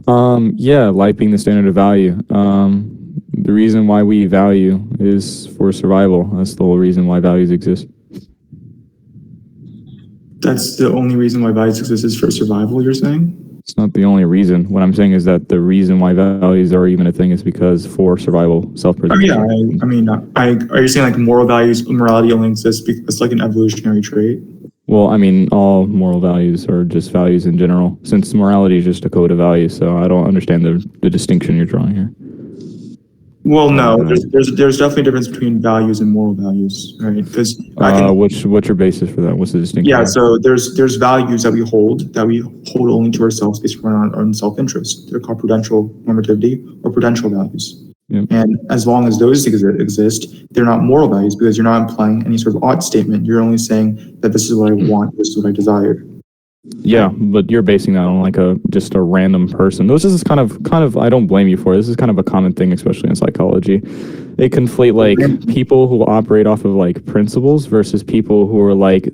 Yeah, life being the standard of value. The reason why we value is for survival. That's the whole reason why values exist. That's the only reason why values exist is for survival, you're saying? It's not the only reason. What I'm saying is that the reason why values are even a thing is because for survival, Oh, self-preservation. yeah, are you saying like morality only exists because it's like an evolutionary trait? Well, I mean, all moral values are just values in general, since morality is just a code of values. So I don't understand the distinction you're drawing here. Well, no, there's definitely a difference between values and moral values, right? Because what's your basis for that? What's the distinction? Yeah, so there's values that we hold only to ourselves based on our own self-interest. They're called prudential normativity or prudential values. Yep. And as long as those exist, they're not moral values because you're not implying any sort of ought statement. You're only saying that this is what I want, this is what I desire. Yeah, but you're basing that on like just a random person. This is kind of I don't blame you for it. This is kind of a common thing, especially in psychology. They conflate like people who operate off of like principles versus people who are like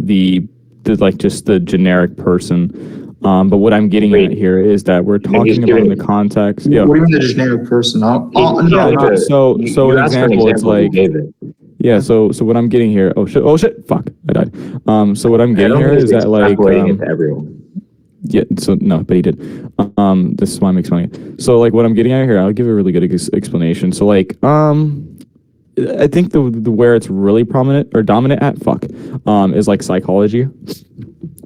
just the generic person. But what I'm getting at here is that we're talking about in the context. Yeah. What do you mean the generic person? So an example, it's like. Yeah, so what I'm getting here. Oh shit, fuck, I died. So what I'm getting here is that like. Yeah, so no, but he did. This is why I'm explaining it. So like what I'm getting at here, I'll give a really good explanation. So like, I think the where it's really prominent or dominant at is like psychology.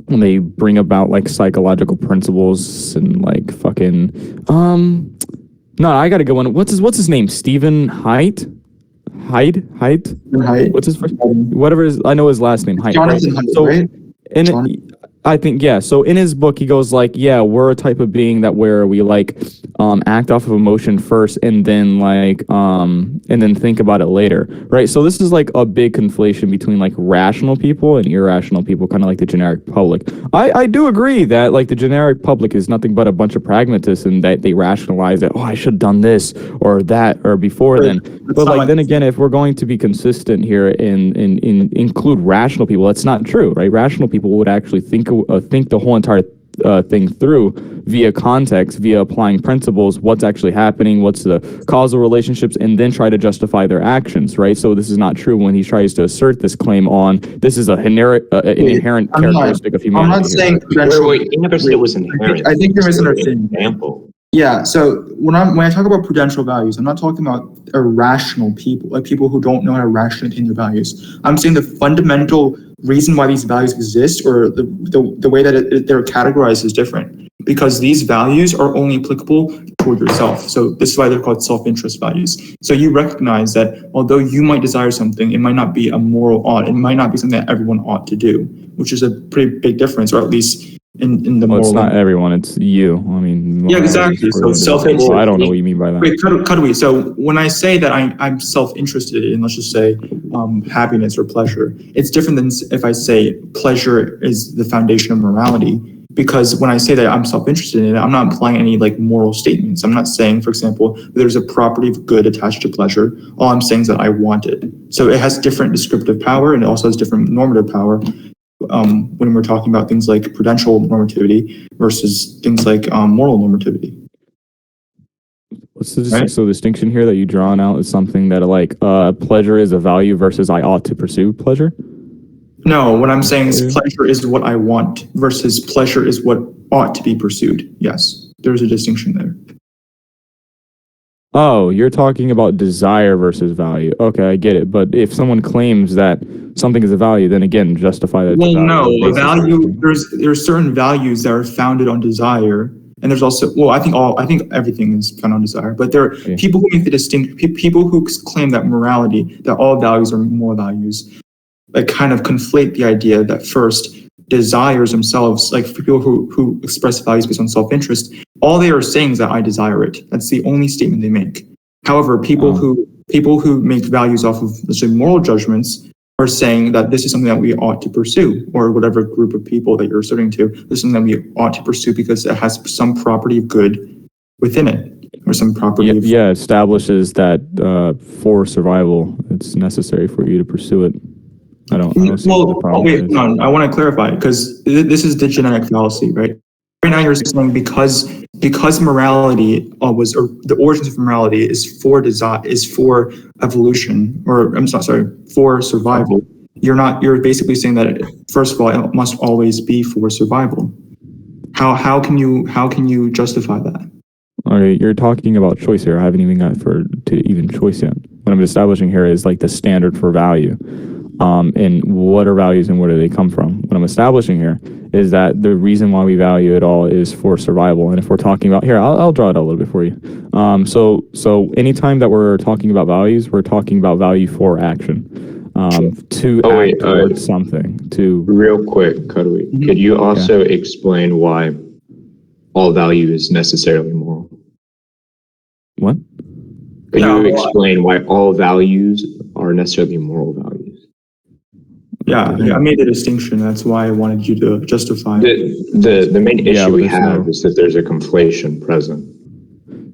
When they bring about like psychological principles and like fucking no, I got a good one. What's his name? Stephen Hyde? Hyde? What's his first? Whatever I know his last name. Hyde. Jonathan Hyde, so, right? I think, yeah. So in his book, he goes like, yeah, we're a type of being that where we like act off of emotion first and then think about it later, right? So this is like a big conflation between like rational people and irrational people, kind of like the generic public. I do agree that like the generic public is nothing but a bunch of pragmatists and that they rationalize that, oh, I should have done this or that or before then. But like then again, if we're going to be consistent here and include rational people, that's not true, right? Rational people would actually think the whole entire thing through via context, via applying principles, what's actually happening, what's the causal relationships, and then try to justify their actions, right? So this is not true when he tries to assert this claim on this is an inherent characteristic of humanity. I'm not saying wait, he never said it was inherent. I think you're misunderstanding. Example. Yeah, so when I talk about prudential values, I'm not talking about irrational people, like people who don't know how to rationally attain their values. I'm saying the fundamental reason why these values exist, or the way that they're categorized, is different, because these values are only applicable toward yourself. So this is why they're called self-interest values. So you recognize that although you might desire something, it might not be a moral ought. It might not be something that everyone ought to do, which is a pretty big difference, or at least in the moral. It's not everyone, it's you. I mean, yeah, exactly. So self-interest. I don't know what you mean by that. Wait, Kudwy. So when I say that I'm self-interested in, let's just say, happiness or pleasure, it's different than if I say pleasure is the foundation of morality. Because when I say that I'm self-interested in it, I'm not implying any like moral statements. I'm not saying, for example, there's a property of good attached to pleasure. All I'm saying is that I want it. So it has different descriptive power, and it also has different normative power. When we're talking about things like prudential normativity versus things like moral normativity. What's the distinction here that you drawn out is something that like pleasure is a value versus I ought to pursue pleasure? No, what I'm saying is pleasure is what I want versus pleasure is what ought to be pursued. Yes, there's a distinction there. Oh, you're talking about desire versus value. Okay, I get it. But if someone claims that something is a value, then again, justify that. Well, no, a value. There's certain values that are founded on desire, and there's also I think everything is founded on desire. But there are people who make the people who claim that morality, that all values are moral values, like kind of conflate the idea that first desires themselves, like for people who express values based on self-interest, all they are saying is that I desire it. That's the only statement they make. However, people who make values off of, let's say, moral judgments are saying that this is something that we ought to pursue, or whatever group of people that you're asserting to, this is something that we ought to pursue because it has some property of good within it, or some property of... Yeah, establishes that for survival, it's necessary for you to pursue it. I don't see what the problem is. No, I want to clarify, because this is the genetic fallacy, right? now you're saying because morality was, or the origins of morality is for evolution, or for survival. You're basically saying that first of all it must always be for survival. How can you justify that? All right, you're talking about choice here. I haven't even got to even choice yet. What I'm establishing here is like the standard for value. And what are values and where do they come from? What I'm establishing here is that the reason why we value it all is for survival. And if we're talking about here, I'll draw it out a little bit for you. So anytime that we're talking about values, we're talking about value for action. To act towards something. To real quick, Kudwy, could you also explain why all value is necessarily moral? What? Could you explain why all values are necessarily moral values? Yeah, I made a distinction. That's why I wanted you to justify it. The main issue we have is that there's a conflation present.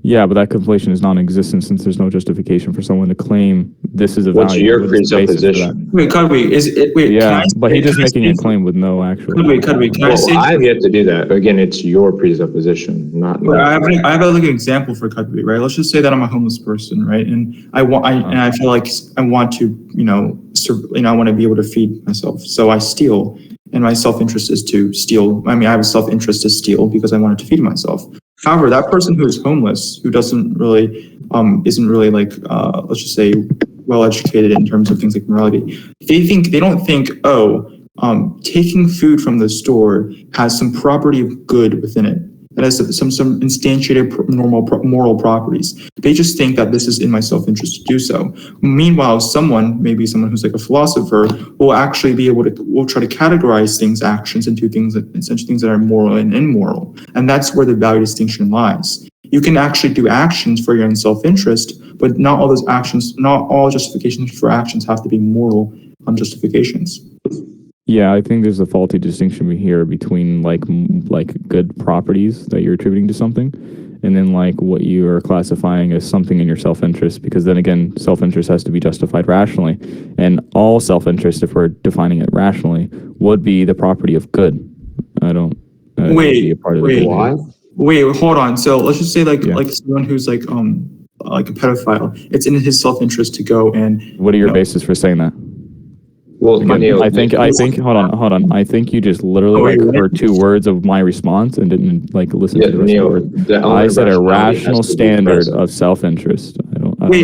Yeah, but that conflation is non-existent since there's no justification for someone to claim this is a value. What's your presupposition? Wait, Kudwy, yeah, but he's just making a claim with no actual. Kudwy, can I say? I have yet to do that. Again, it's your presupposition, not. I have like an example for Kudwy, right? Let's just say that I'm a homeless person, right? And I feel like I want to, I want to be able to feed myself, so I steal, and my self-interest is to steal. I mean, I have a self-interest to steal because I wanted to feed myself. However, that person who is homeless, who isn't really like, let's just say, well educated in terms of things like morality, they don't think, taking food from the store has some property of good within it. That has some instantiated moral properties. They just think that this is in my self-interest to do so. Meanwhile, maybe someone who's like a philosopher, will actually be able to, will try to categorize actions into things that are moral and immoral. And that's where the value distinction lies. You can actually do actions for your own self-interest, but not all justifications for actions have to be moral justifications. Yeah, I think there's a faulty distinction here between like good properties that you're attributing to something, and then like what you are classifying as something in your self-interest. Because then again, self-interest has to be justified rationally, and all self-interest, if we're defining it rationally, would be the property of good. Wait, hold on. So let's just say like someone who's like a pedophile. It's in his self-interest to go and. What are your basis for saying that? Well, Neel, I think. Hold on. I think you just literally heard two words of my response and didn't listen to the rest of the words. I said a rational standard of self-interest. I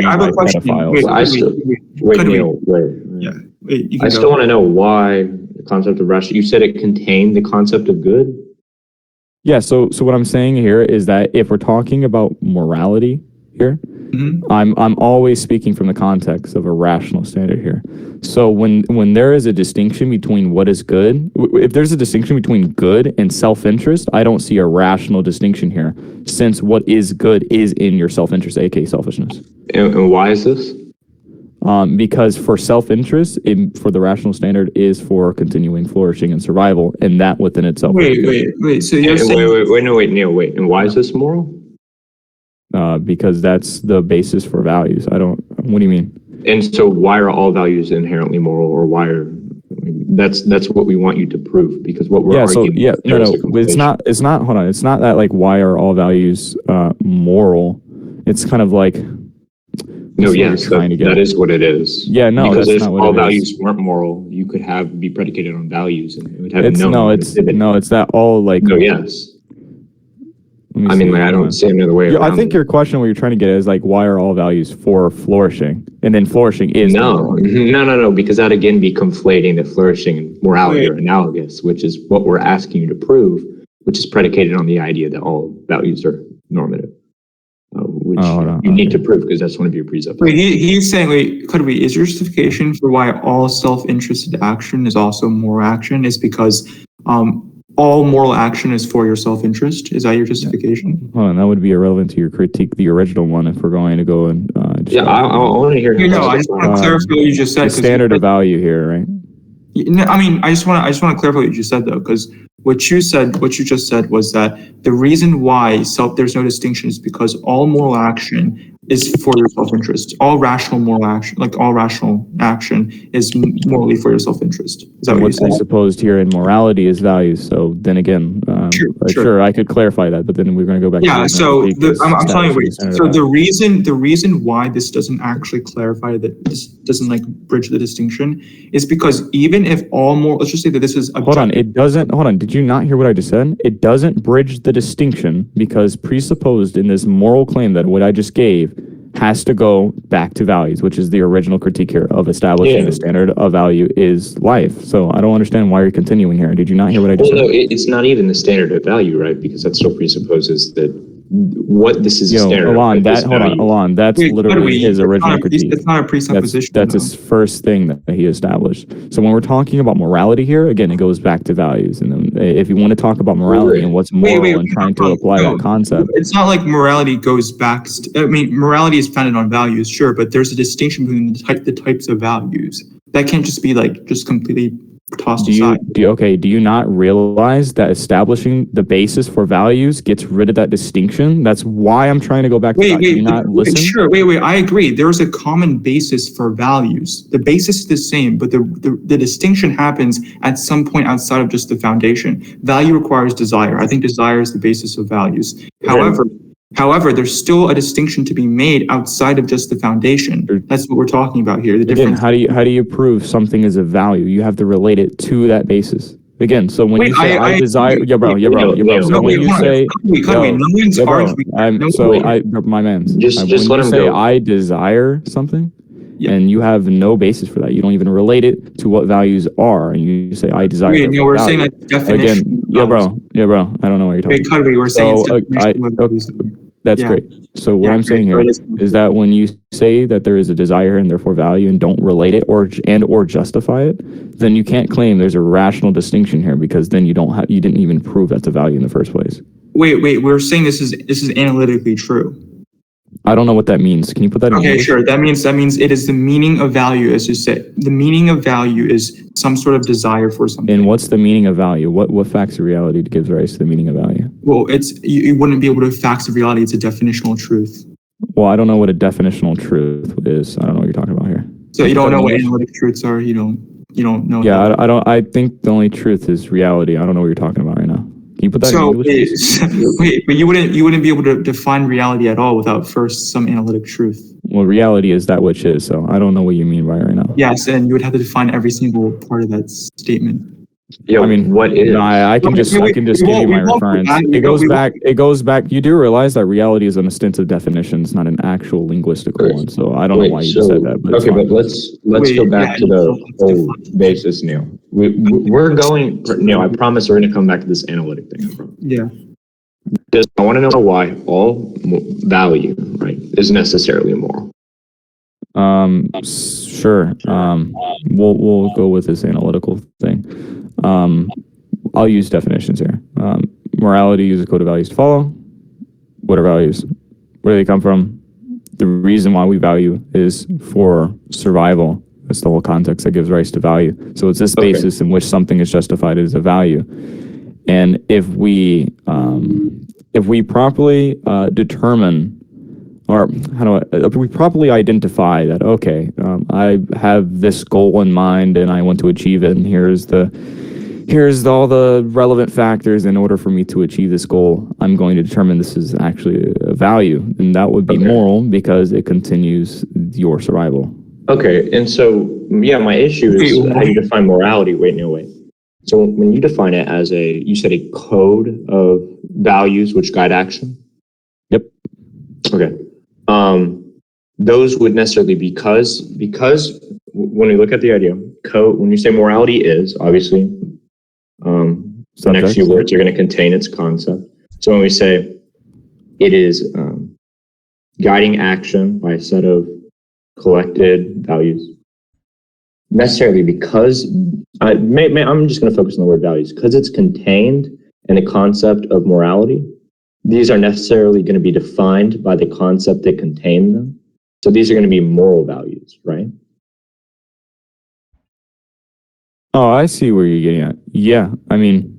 have a question. Neel, I still want to know why the concept of rational. You said it contained the concept of good. Yeah. So what I'm saying here is that if we're talking about morality here. Mm-hmm. I'm always speaking from the context of a rational standard here. So when there is a distinction between what is good, if there's a distinction between good and self-interest, I don't see a rational distinction here, since what is good is in your self-interest, aka selfishness. And why is this? Because for self-interest, for the rational standard is for continuing flourishing and survival, and that within itself. Wait. So you're saying... Neel, wait. And why is this moral? Because that's the basis for values. What do you mean? And so why are all values inherently moral, or why are, that's what we want you to prove, because what we're arguing. It's not, hold on. It's not that like, why are all values moral? It's kind of like. No, yes, that is what it is. Yeah, no, because that's if not what all values weren't moral, you could be predicated on values, and it would have it's that all like. No, yes. I mean, I don't see another way around I think your question, what you're trying to get at, is like, why are all values for flourishing? And then flourishing is no, because that again be conflating that flourishing and morality are analogous, which is what we're asking you to prove, which is predicated on the idea that all values are normative, which you need to prove because that's one of your presuppositions. He's saying, is your justification for why all self-interested action is also moral action is because all moral action is for your self-interest? Is that your justification? Well, and that would be irrelevant to your critique, the original one, if we're going to go and... I want to hear... I just want to clarify what you just said. The standard of value here, right? I mean, I just want to clarify what you just said, though, because what you just said was that the reason why there's no distinction is because all moral action is for your self-interest. All rational moral action, like all rational action, is morally for your self-interest. Is that what you're What's saying? presupposed here in morality is values. So then again, sure, I could clarify that, but then we're going to go back. Yeah. To So I'm telling you, establishing wait. So the reason why this doesn't actually clarify, that this doesn't like bridge the distinction, is because even if all moral, let's just say that this is objective. Hold on, it doesn't. Hold on, did you not hear what I just said? It doesn't bridge the distinction because presupposed in this moral claim that what I just gave has to go back to values, which is the original critique here of establishing the standard of value is life. So I don't understand why you're continuing here. Did you not hear what I just said? No, it's not even the standard of value, right? Because that still presupposes that what this is a standard hold of on. That's literally his original critique. It's not a presupposition. That's his first thing that he established. So when we're talking about morality here, again, it goes back to values. And then if you want to talk about morality and what's moral and trying to apply that concept. It's not like morality goes back. I mean, morality is founded on values, sure, but there's a distinction between the types of values. That can't just be like just completely tossed aside. Do you not realize that establishing the basis for values gets rid of that distinction? That's why I'm trying to go back to that. Do you not listen? Sure, I agree. There's a common basis for values. The basis is the same, but the distinction happens at some point outside of just the foundation. Value requires desire. I think desire is the basis of values. However, there's still a distinction to be made outside of just the foundation. That's what we're talking about here. The difference. Again, how do you prove something is a value? You have to relate it to that basis. Again, so when you say I desire, bro. So when you say, my man. Just let him say go. I desire something, and you have no basis for that. You don't even relate it to what values are, and you say I desire. We're saying that definition. Again, bro. I don't know what you're talking about. We're saying that's great. So what I'm saying here is that when you say that there is a desire and therefore value and don't relate it or justify it, then you can't claim there's a rational distinction here because then you didn't even prove that's a value in the first place. Wait. We're saying this is analytically true. I don't know what that means. Can you put that in Okay, English? sure. That means it is the meaning of value, as you said. The meaning of value is some sort of desire for something. And what's the meaning of value? What facts of reality gives rise to the meaning of value? Well, you wouldn't be able to facts of reality. It's a definitional truth. Well, I don't know what a definitional truth is. I don't know what you're talking about here. So you don't know what analytic truths are. You don't know. Yeah, I don't. I think the only truth is reality. I don't know what you're talking about right now. Can you put that in English? Wait, but you wouldn't be able to define reality at all without first some analytic truth. Well, reality is that which is. So I don't know what you mean by it right now. Yes, and you would have to define every single part of that statement. Yeah, I mean, what is? No, I can just give you my reference. It goes back. You do realize that reality is an ostensive definition. It's not an actual linguistical one. So I don't know why you just said that. But okay, but let's go back to the whole basis, Neel. We're going, Neel. I promise we're going to come back to this analytic thing. Yeah. I want to know why all value, right, is necessarily moral. Sure. We'll go with this analytical thing. I'll use definitions here. Morality is a code of values to follow. What are values? Where do they come from? The reason why we value is for survival. That's the whole context that gives rise to value. So it's this basis in which something is justified as a value. And if we properly determine, or if we properly identify that, I have this goal in mind and I want to achieve it, and here's all the relevant factors in order for me to achieve this goal, I'm going to determine this is actually a value, and that would be moral because it continues your survival. Okay, and so, my issue is how you define morality. Wait. So when you define it as you said a code of values which guide action? Yep. Okay. Those would necessarily because when we look at the idea, code, when you say morality is, obviously, the next few words are going to contain its concept. So when we say it is guiding action by a set of collected values, necessarily because I'm just going to focus on the word values because it's contained in the concept of morality. These are necessarily going to be defined by the concept that contain them. So these are going to be moral values, right? Oh, I see where you're getting at. Yeah, I mean.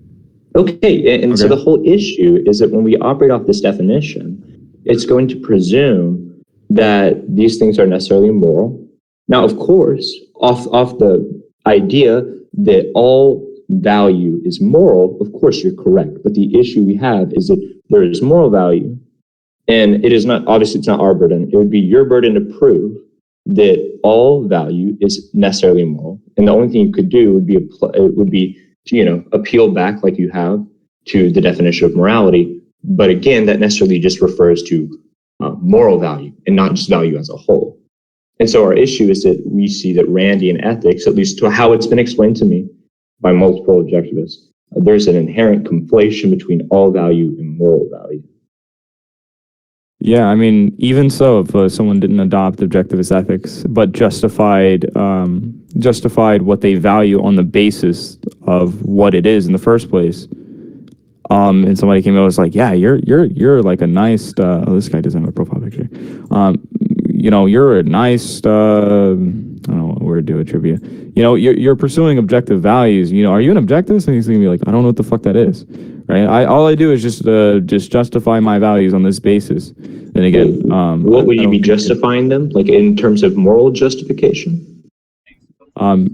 Okay, and so the whole issue is that when we operate off this definition, it's going to presume that these things are necessarily moral. Now, of course, off the idea that all value is moral, of course you're correct. But the issue we have is that there is moral value, and it is not, obviously it's not our burden. It would be your burden to prove that all value is necessarily moral. And the only thing you could do would be to, appeal back like you have to the definition of morality. But again, that necessarily just refers to moral value and not just value as a whole. And so our issue is that we see that Randian ethics, at least to how it's been explained to me by multiple objectivists, there's an inherent conflation between all value and moral value. Yeah, I mean, even so, if someone didn't adopt objectivist ethics, but justified what they value on the basis of what it is in the first place, and somebody came out and was like, "Yeah, you're like a nice." This guy doesn't have a profile picture. You're a nice. I don't know what word to attribute. You're pursuing objective values. Are you an objectivist? And he's gonna be like, "I don't know what the fuck that is." Right? All I do is just justify my values on this basis. And again, what would you be justifying them? Like in terms of moral justification?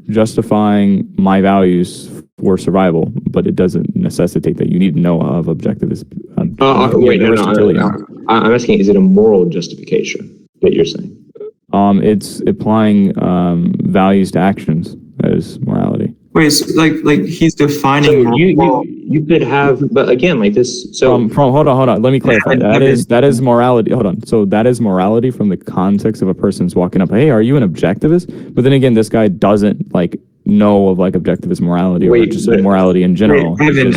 Justifying my values for survival, but it doesn't necessitate that you need to know of objectivist. I'm asking, is it a moral justification that you're saying? It's applying values to actions as morality. Wait, so like he's defining. So you could have, but again, like this. So hold on. Let me clarify. That is morality. Hold on. So that is morality from the context of a person's walking up. Hey, are you an objectivist? But then again, this guy doesn't know of objectivist morality or just morality in general. Evan,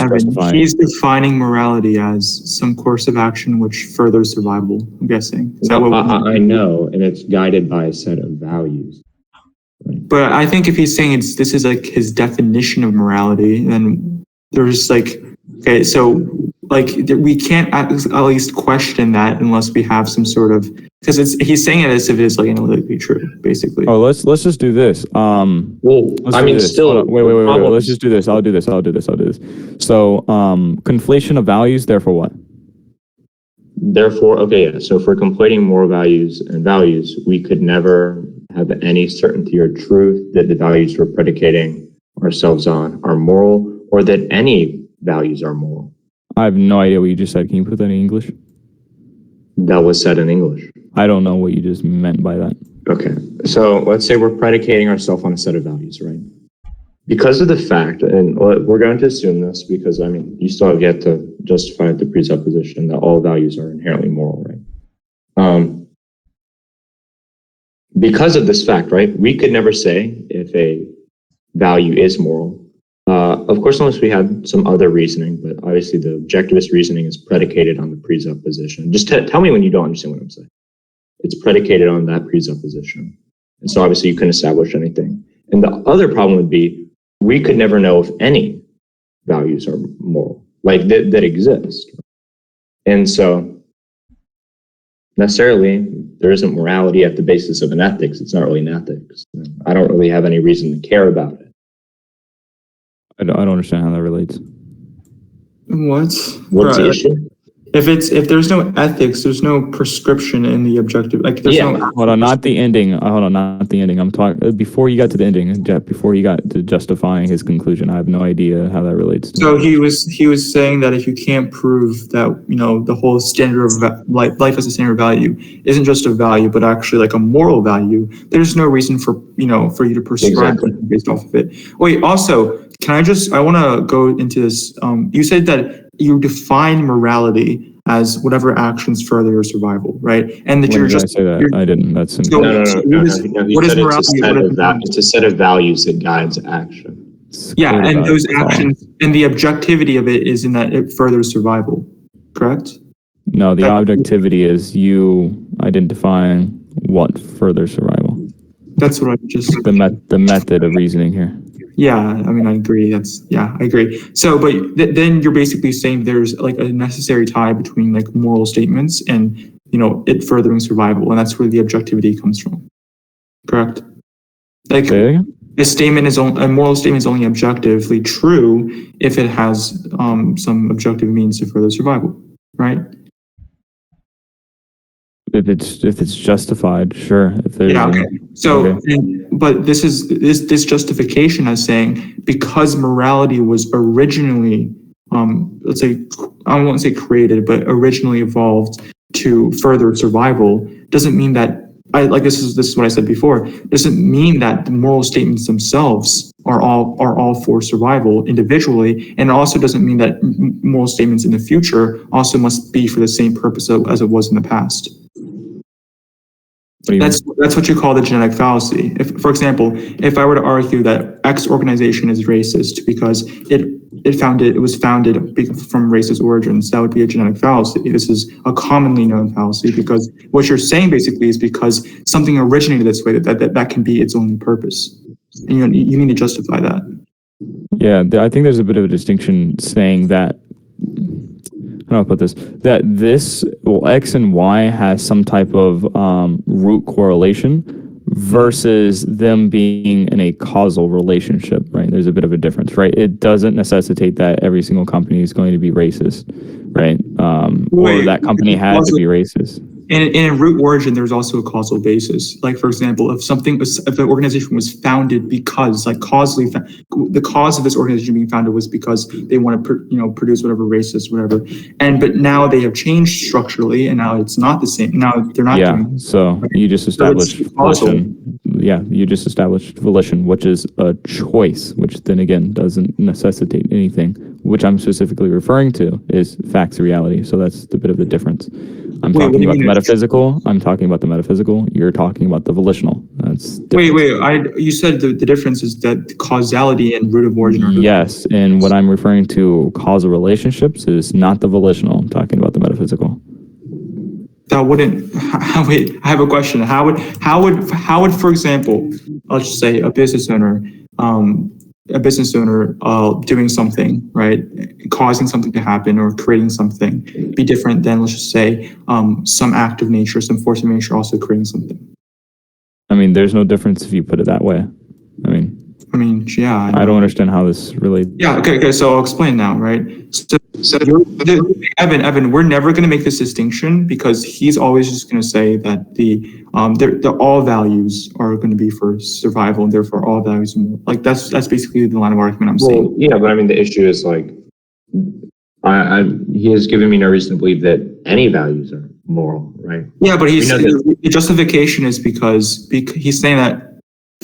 he's defining morality as some course of action which furthers survival. I'm guessing. Is that what I know, and it's guided by a set of values. But I think if he's saying this is his definition of morality, then there's okay, so we can't at least question that unless we have some sort of, because he's saying it as if it is analytically true, basically. Oh, let's just do this. Wait. Let's just do this. I'll do this. So, conflation of values. Therefore, what? Therefore, okay, yeah. So if we're conflating moral values and values, we could never have any certainty or truth that the values we're predicating ourselves on are moral, or that any values are moral. I have no idea what you just said. Can you put that in English? That was said in English. I don't know what you just meant by that. Okay. So let's say we're predicating ourselves on a set of values, right? Because of the fact, and we're going to assume this because, you still have yet to justify the presupposition that all values are inherently moral, right? Because of this fact, right, we could never say if a value is moral. Of course, unless we have some other reasoning, but obviously the objectivist reasoning is predicated on the presupposition. Just tell me when you don't understand what I'm saying. It's predicated on that presupposition. And so obviously you couldn't establish anything. And the other problem would be we could never know if any values are moral, that exist. And so necessarily there isn't morality at the basis of an ethics. It's not really an ethics. I don't really have any reason to care about it. I don't understand how that relates. What's the issue? If there's no ethics, there's no prescription in the objective. Hold on, not the ending. I'm talking before you got to the ending, Jeff. Before you got to justifying his conclusion, I have no idea how that relates. So he was saying that if you can't prove that the whole standard of life as a standard value isn't just a value, but actually a moral value, there's no reason for you to prescribe based off of it. Wait, also, I want to go into this. You said that you define morality as whatever actions further your survival, right? And that When did I say that? I didn't. That's no. What is morality? It's a set of values that guides action. Yeah, and those actions and the objectivity of it is in that it furthers survival, correct? No, the objectivity is you identifying what furthers survival. That's what I just... The method of reasoning here. Yeah, I agree. I agree. So, but then you're basically saying there's a necessary tie between moral statements and, it furthering survival. And that's where the objectivity comes from. Correct? A moral statement is only objectively true if it has some objective means to further survival. Right? If it's justified, sure. If there's Yeah. Okay. So, okay. but this justification as saying because morality was originally, let's say, I won't say created, but originally evolved to further survival, doesn't mean that this is what I said before. Doesn't mean that the moral statements themselves are all for survival individually, and it also doesn't mean that moral statements in the future also must be for the same purpose as it was in the past. That's what you call the genetic fallacy. If, for example, if I were to argue that X organization is racist because it was founded from racist origins, that would be a genetic fallacy. This is a commonly known fallacy because what you're saying basically is because something originated this way that can be its only purpose. And you need to justify that. Yeah, I think there's a bit of a distinction saying that, how do I put this? That X and Y has some type of root correlation versus them being in a causal relationship, right? There's a bit of a difference, right? It doesn't necessitate that every single company is going to be racist, right? Or that company had to be racist. In a root origin, there's also a causal basis. Like, for example, if an organization was founded because, like, causally, the cause of this organization being founded was because they want to, produce whatever racist, whatever. But now they have changed structurally, and now it's not the same. Now they're not. Yeah. So you just established volition. Yeah, you just established volition, which is a choice, which then again doesn't necessitate anything. Which I'm specifically referring to is facts reality. So that's the bit of the difference. I'm talking about the metaphysical. I'm talking about the metaphysical. You're talking about the volitional. That's different. Wait. You said the difference is that causality and root of origin are different. Yes, and what I'm referring to causal relationships is not the volitional. I'm talking about the metaphysical. That wouldn't. Wait, I have a question. How would, for example, let's just say a business owner doing something, right, causing something to happen or creating something be different than, let's just say, some act of nature, some force of nature also creating something? I mean, there's no difference if you put it that way. I mean, yeah. I don't understand how this really. Yeah. Okay. So I'll explain now, right? So Evan, we're never going to make this distinction because he's always just going to say that the all values are going to be for survival, and therefore all values are moral. Like that's basically the line of argument I'm saying. Yeah, but I mean the issue is like, he has given me no reason to believe that any values are moral, right? Yeah, but the justification is because he's saying that.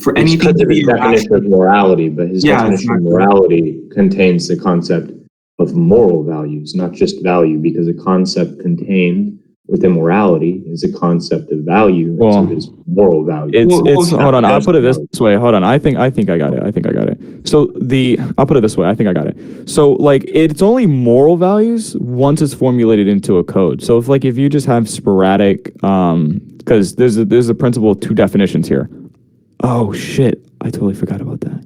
For anything to be definition of morality, but his definition of morality contains the concept of moral values, not just value, because a concept contained within morality is a concept of value, so it is moral value. Hold on, I'll put it this way. Hold on, I think I got it. So I'll put it this way. I think I got it. So like, it's only moral values once it's formulated into a code. So if you just have sporadic, because there's a principle of two definitions here. Oh shit, I totally forgot about that.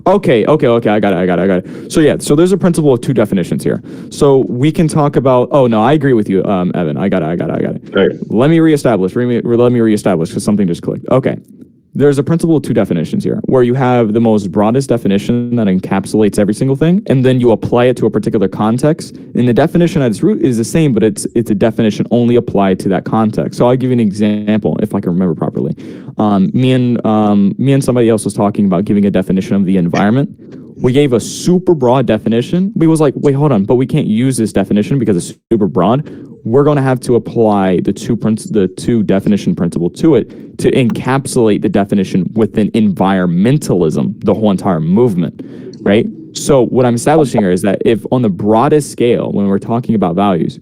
Okay, I got it. So there's a principle of two definitions here. So we can talk about, I agree with you, Evan. I got it. Right. Let me reestablish because something just clicked. Okay. There's a principle of two definitions here, where you have the most broadest definition that encapsulates every single thing, and then you apply it to a particular context. And the definition at its root is the same, but it's a definition only applied to that context. So I'll give you an example, if I can remember properly. Me and somebody else was talking about giving a definition of the environment. We gave a super broad definition. We was like, wait, hold on, but we can't use this definition because it's super broad. We're going to have to apply the two definition principle to it to encapsulate the definition within environmentalism, the whole entire movement, right? So what I'm establishing here is that if on the broadest scale, when we're talking about values,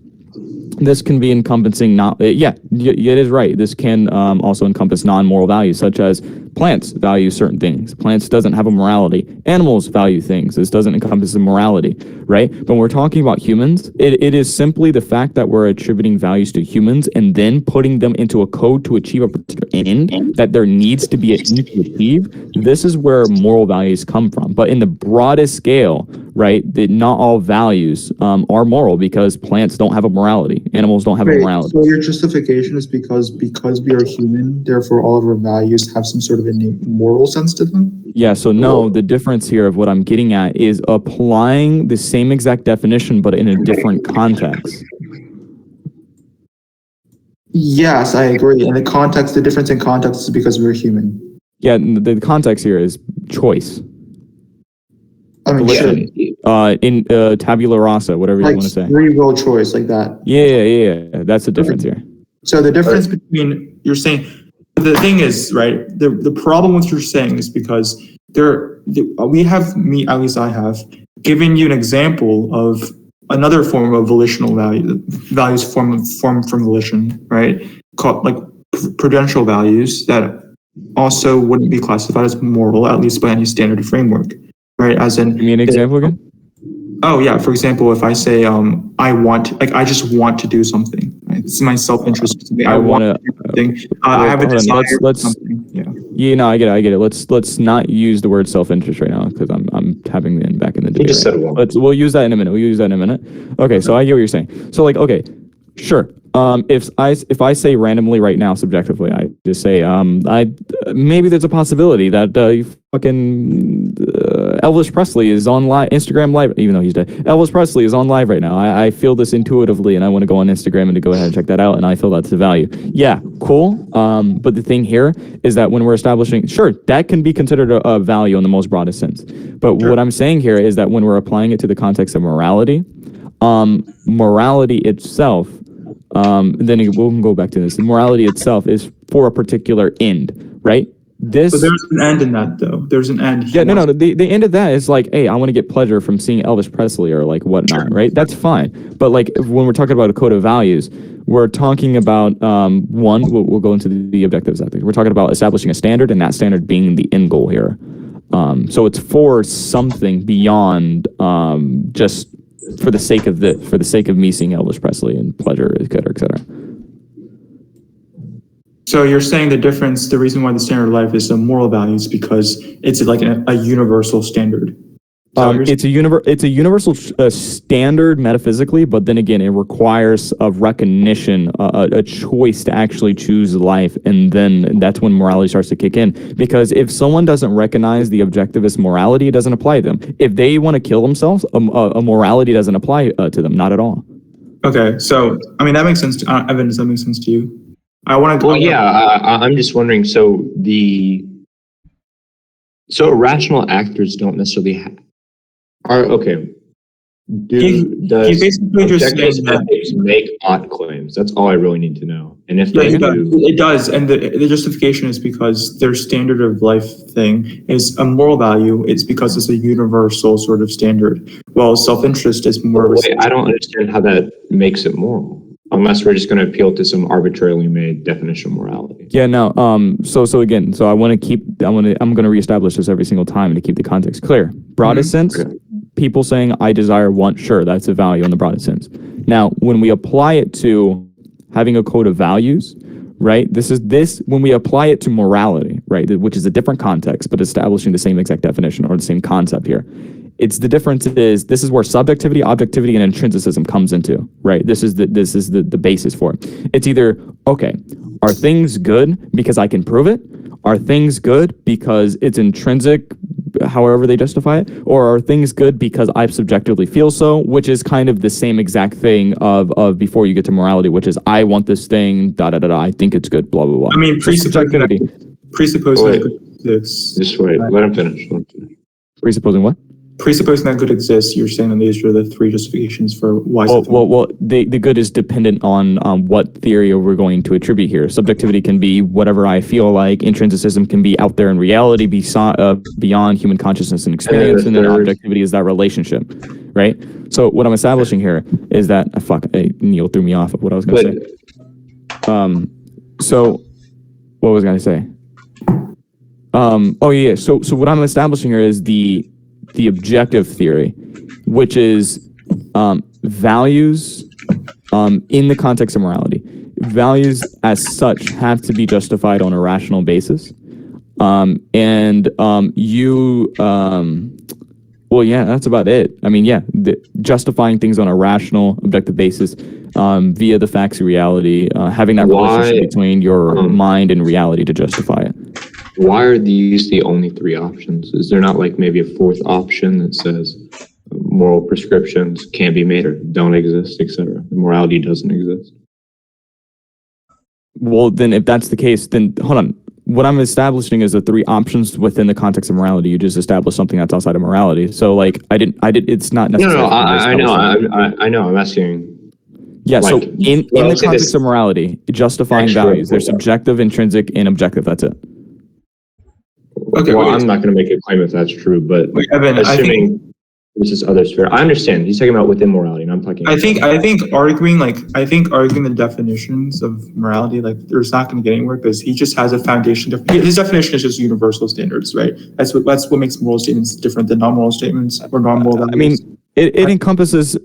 this can be encompassing it is right. This can also encompass non-moral values, such as plants value certain things. Plants doesn't have a morality. Animals value things. This doesn't encompass a morality, right? But when we're talking about humans, it is simply the fact that we're attributing values to humans and then putting them into a code to achieve a particular end that there needs to be an end to achieve. This is where moral values come from. But in the broadest scale, right, not all values are moral because plants don't have a morality. Animals don't have a morality. So your justification is because we are human, therefore all of our values have some sort of innate moral sense to them? Yeah, so no, the difference here of what I'm getting at is applying the same exact definition but in a different context. Yes, I agree. And the difference in context is because we're human. Yeah, the context here is choice. I mean, Yeah. sure. In tabula rasa, whatever you Like want to say. free will choice, like that. Yeah. That's the difference here. So the difference between you're saying, the thing is, right? The problem with you're saying is because we have, at least I have, given you an example of another form of volitional values form from volition, right? Called like prudential values that also wouldn't be classified as moral, at least by any standard framework, right? As in, Give me an example again. oh yeah, for example, if I say I just want to do something, right? It's my self-interest. I want to do something. I have a desire for something. Yeah. Yeah, no, I get it. Let's not use the word self-interest right now because I'm having the back in the debate. You just said one. We'll use that in a minute. Okay, so I get what you're saying. So like, okay, sure. If I say randomly right now, subjectively, I just say maybe there's a possibility that fucking Elvis Presley is on Instagram live, even though he's dead. Elvis Presley is on live right now. I feel this intuitively, and I want to go on Instagram and to go ahead and check that out, and I feel that's the value. Yeah, cool. But the thing here is that when we're establishing, sure, that can be considered a value in the most broadest sense. But what I'm saying here is that when we're applying it to the context of morality, morality itself. Then we can go back to this. Morality itself is for a particular end, right? But there's an end in that, though. There's an end. Yeah, no. The end of that is like, hey, I want to get pleasure from seeing Elvis Presley or like whatnot, right? That's fine. But like when we're talking about a code of values, we're talking about one. We'll go into the objectives. I think we're talking about establishing a standard, and that standard being the end goal here. So it's for something beyond just for the sake of me seeing Elvis Presley and pleasure, et cetera, et cetera. So you're saying the reason why the standard of life is a moral value is because it's like a universal standard. It's a universal standard metaphysically, but then again, it requires a recognition, a choice to actually choose life, and then that's when morality starts to kick in. Because if someone doesn't recognize the objectivist morality, it doesn't apply to them. If they want to kill themselves, a morality doesn't apply to them, not at all. Okay, so I mean that makes sense. Evan, does that make sense to you? I'm just wondering. So irrational actors don't necessarily does objectivist ethics make ought claims? That's all I really need to know. And if they do, it does. And the justification is because their standard of life thing is a moral value. It's because it's a universal sort of standard. Well, self-interest is more. I don't understand how that makes it moral. Unless we're just going to appeal to some arbitrarily made definition of morality. Yeah, no. So again, I'm going to reestablish this every single time to keep the context clear. Broadest sense, people saying I desire, want, sure, that's a value in the broadest sense. Now, when we apply it to having a code of values, right? When we apply it to morality, right, which is a different context, but establishing the same exact definition or the same concept here. It's the difference is this is where subjectivity, objectivity, and intrinsicism comes into, right? This is the basis for it. It's either, okay, are things good because I can prove it? Are things good because it's intrinsic, however they justify it? Or are things good because I subjectively feel so, which is kind of the same exact thing of before you get to morality, which is I want this thing, I think it's good, blah, blah, blah. I mean, presupposing that good exists. Just wait, let him finish. Presupposing what? Presupposing that good exists, you're saying that these are the three justifications for why. Well, the good is dependent on what theory we're going to attribute here. Subjectivity can be whatever I feel like. Intrinsicism can be out there in reality, beyond human consciousness and experience, and then objectivity is that relationship, right? So what I'm establishing here is that Neel threw me off of what I was going to say. So what was I going to say? So what I'm establishing here is the objective theory, which is values in the context of morality. Values as such have to be justified on a rational basis. That's about it. I mean, justifying things on a rational, objective basis via the facts of reality, having that relationship between your mind and reality to justify it. Why are these the only three options? Is there not like maybe a fourth option that says moral prescriptions can't be made or don't exist, etc.? Morality doesn't exist. Well, then if that's the case, then hold on. What I'm establishing is the three options within the context of morality. You just established something that's outside of morality. So like it's not No, necessary. no, for me to I know, establish something. I know. I'm asking. Yeah, so Like, in well, the let's say context this of morality, justifying extra. values, there's subjective, intrinsic, and objective. That's it. Okay, Well, okay. I'm not going to make a claim if that's true, but Wait, Evan, assuming this is other sphere, I understand. He's talking about within morality, and I'm talking. I think arguing the definitions of morality, like there's not going to get anywhere because he just has a foundation. His definition is just universal standards, right? That's what makes moral statements different than non-moral statements or non-moral values. I mean, it encompasses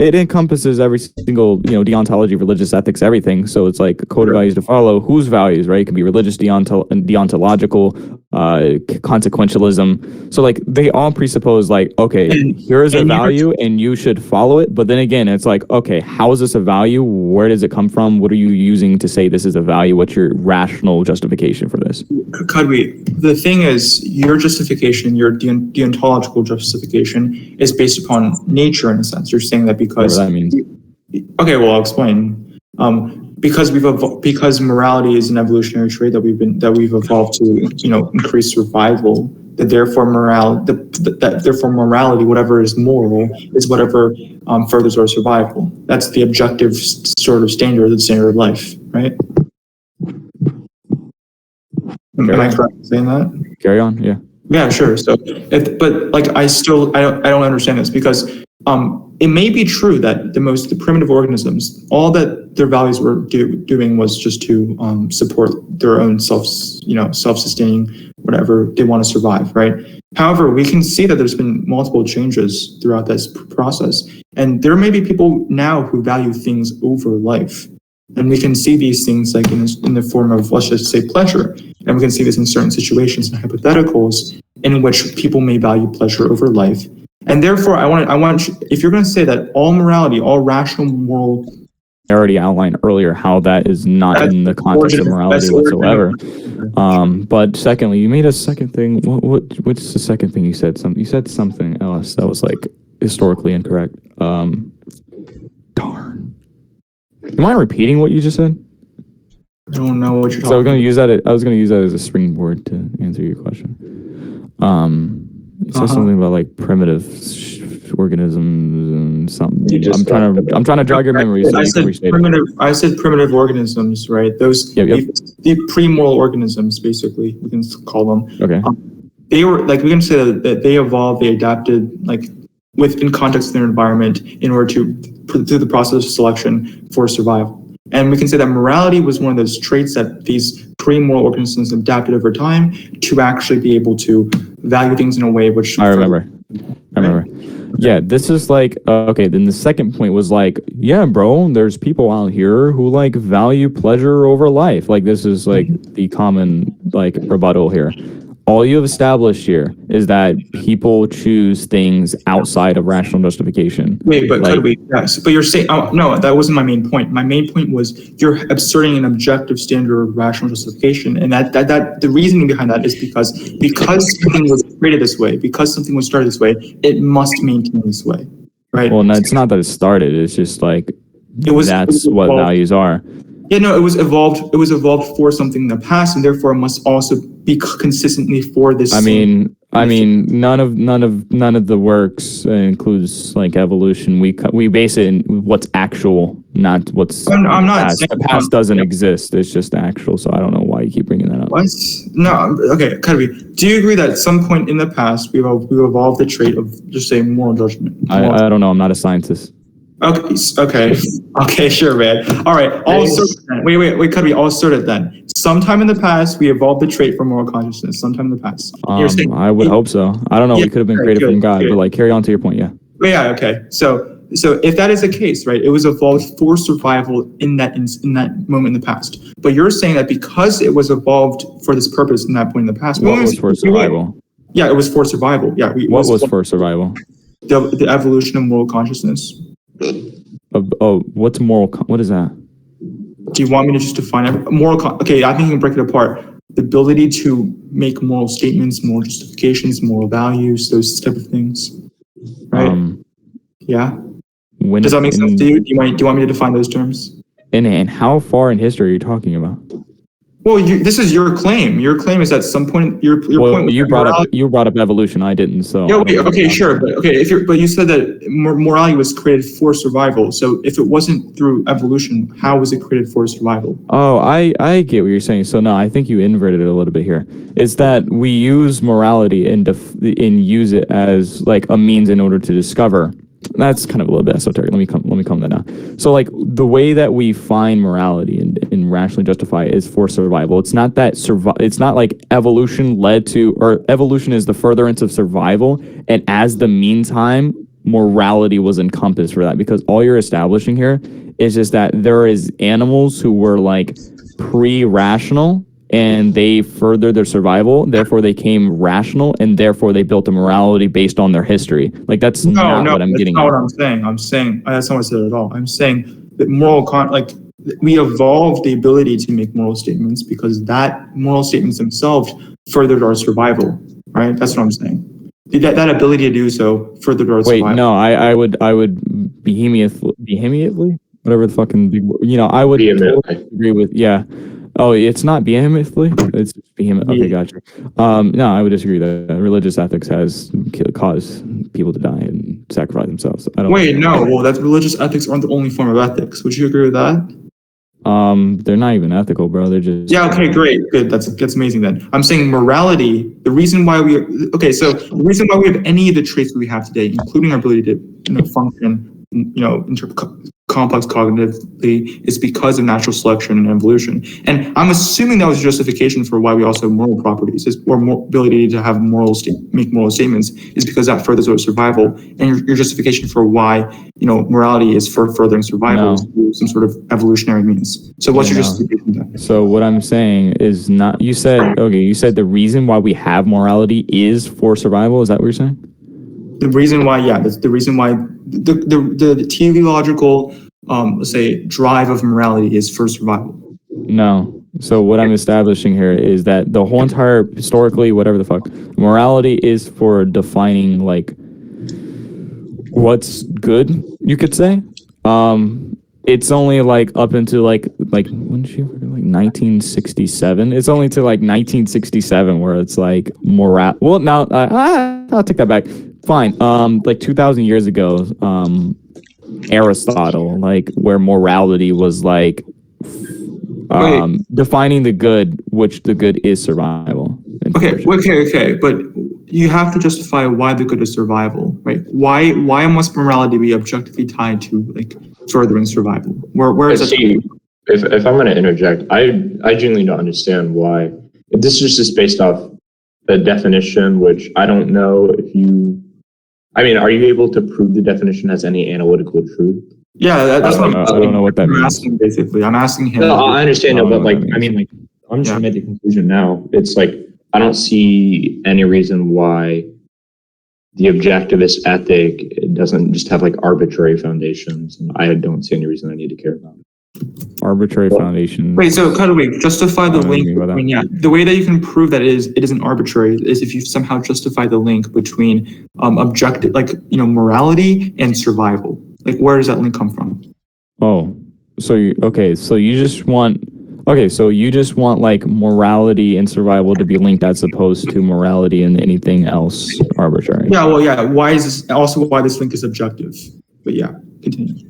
every single deontology, religious ethics, everything. So it's like a code of values to follow. Whose values, right? It can be religious, deontological, consequentialism. So like they all presuppose like, okay, here is a value and you should follow it. But then again, it's like, okay, how is this a value? Where does it come from? What are you using to say this is a value? What's your rational justification for this? Kudwy, the thing is, your justification, your deontological justification, is based upon nature in a sense. You're saying that because Whatever that means. Okay, well, I'll explain. Because morality is an evolutionary trait that we've evolved to increase survival. That therefore morality, whatever is moral, is whatever furthers our survival. That's the objective sort of standard, the standard of life, right? Am I correct in saying that? Carry on, yeah. Yeah, sure. So, but like I don't understand this because it may be true that the primitive organisms, all that their values were doing was just to support their own self-sustaining whatever they want to survive, right? However, we can see that there's been multiple changes throughout this process, and there may be people now who value things over life. And we can see these things like in the form of, let's just say, pleasure. And we can see this in certain situations and hypotheticals in which people may value pleasure over life. And therefore, I want if you're going to say that all morality, all rational moral, I already outlined earlier how that is not in the context of morality whatsoever. But secondly, you made a second thing. What's the second thing you said? You said something else that was like historically incorrect. Darn. You mind repeating what you just said? I don't know what you're talking about. So I was going to use that as a springboard to answer your question. You said something about like primitive organisms and something. I'm trying to jog your memory. So I said primitive organisms, right? Those the pre-moral organisms, basically, we can call them. Okay. They were like, we can say that they evolved, they adapted, like within context of their environment in order to through the process of selection for survival. And we can say that morality was one of those traits that these pre-moral organisms adapted over time to actually be able to value things in a way which... I remember. Yeah, this is like, okay, then the second point was like, yeah, bro, there's people out here who like value pleasure over life. Like this is like the common like rebuttal here. All you have established here is that people choose things outside of rational justification. Wait, but yes, but you're saying, no, that wasn't my main point. My main point was you're asserting an objective standard of rational justification, and that the reasoning behind that is because something was created this way, because something was started this way, it must maintain this way, right? Well, no, it's not that it started. It's just like that's what values are. Yeah, no, it was evolved. It was evolved for something in the past, and therefore it must also be consistently for this. I mean, none of the works includes like evolution. We base it in what's actual, not what's. I'm not past. The past doesn't exist. It's just actual. So I don't know why you keep bringing that up. What? No, okay, Kudwy, do you agree that at some point in the past we've evolved the trait of just say moral judgment? I don't know. I'm not a scientist. Okay, sure, man. All right, I'll assert it then. Wait, Kudwy, I'll assert it then. Sometime in the past, we evolved the trait for moral consciousness. Sometime in the past. I would hope so. I don't know. We could have been created from God, but like carry on to your point, yeah. Yeah, okay. So if that is the case, right, it was evolved for survival in that moment in the past. But you're saying that because it was evolved for this purpose in that point in the past. What was for survival? Yeah, it was for survival. Yeah. What was for survival? The evolution of moral consciousness. What's moral? What is that? Do you want me to just define it? Okay, I think you can break it apart. The ability to make moral statements, moral justifications, moral values, those type of things. Right? Yeah. Does that make sense to you? Do you want me to define those terms? And how far in history are you talking about? Well, this is your claim. Your claim is at some point your point. You brought up evolution. I didn't. So yeah. Okay. Sure. But okay. But you said that morality was created for survival. So if it wasn't through evolution, how was it created for survival? Oh, I get what you're saying. So no, I think you inverted it a little bit here. It's that we use morality and use it as like a means in order to discover. That's kind of a little bit esoteric. Let me calm that down. So like the way that we find morality and rationally justify it is for survival. It's not that it's not like evolution led to, or evolution is the furtherance of survival, and as the meantime morality was encompassed for that, because all you're establishing here is just that there is animals who were like pre-rational and they furthered their survival, therefore they came rational, and therefore they built a morality based on their history. Like that's not what I'm getting at. What I'm saying. I'm saying that's not what I said at all. I'm saying that we evolved the ability to make moral statements because that moral statements themselves furthered our survival. Right? That's what I'm saying. That ability to do so furthered our survival. Wait, no, I would vehemently, whatever the fucking big word, I would totally agree with, yeah. Oh, it's not vehemently? It's vehement. Okay, gotcha. No, I would disagree that religious ethics has caused people to die and sacrifice themselves. Wait, no. Well, that's religious ethics aren't the only form of ethics. Would you agree with that? They're not even ethical, bro. They're just... Yeah, okay, great. Good. That's amazing then. I'm saying morality, the reason why we have any of the traits that we have today, including our ability to function, complex cognitively, is because of natural selection and evolution. And I'm assuming that was justification for why we also have moral properties, or more ability to have make moral statements, is because that furthers our survival. And your justification for why morality is for furthering survival is through some sort of evolutionary means. So what's your justification then? So what I'm saying is not. You said the reason why we have morality is for survival. Is that what you're saying? The reason why, that's the reason why the teleological, let's say, drive of morality is for survival. No. So what I'm establishing here is that the whole entire, historically, whatever the fuck, morality is for defining like what's good, you could say. It's only like up into like when did she like 1967? It's only to like 1967 where it's like moral. Well, now I'll take that back. Fine. Like 2,000 years ago, Aristotle, like where morality was like defining the good, which the good is survival. Okay. But you have to justify why the good is survival, right? Why must morality be objectively tied to like furthering survival? Where is that? If I'm going to interject, I genuinely don't understand why. If this is just based off the definition, which I don't know if you. I mean, are you able to prove the definition has any analytical truth? Yeah, that's what I don't know what that means. Asking, basically. I'm asking him. No, I understand, but like, I mean, like, I'm just making the conclusion now. It's like, I don't see any reason why the objectivist ethic doesn't just have like arbitrary foundations. And I don't see any reason I need to care about it. Arbitrary foundation. Wait, so Kudwy, justify the link between, the way that you can prove that it isn't arbitrary is if you somehow justify the link between objective, like, morality and survival. Like, where does that link come from? Oh, so you just want like morality and survival to be linked as opposed to morality and anything else arbitrary. Yeah, well, yeah. Why this link is objective? But yeah, continue.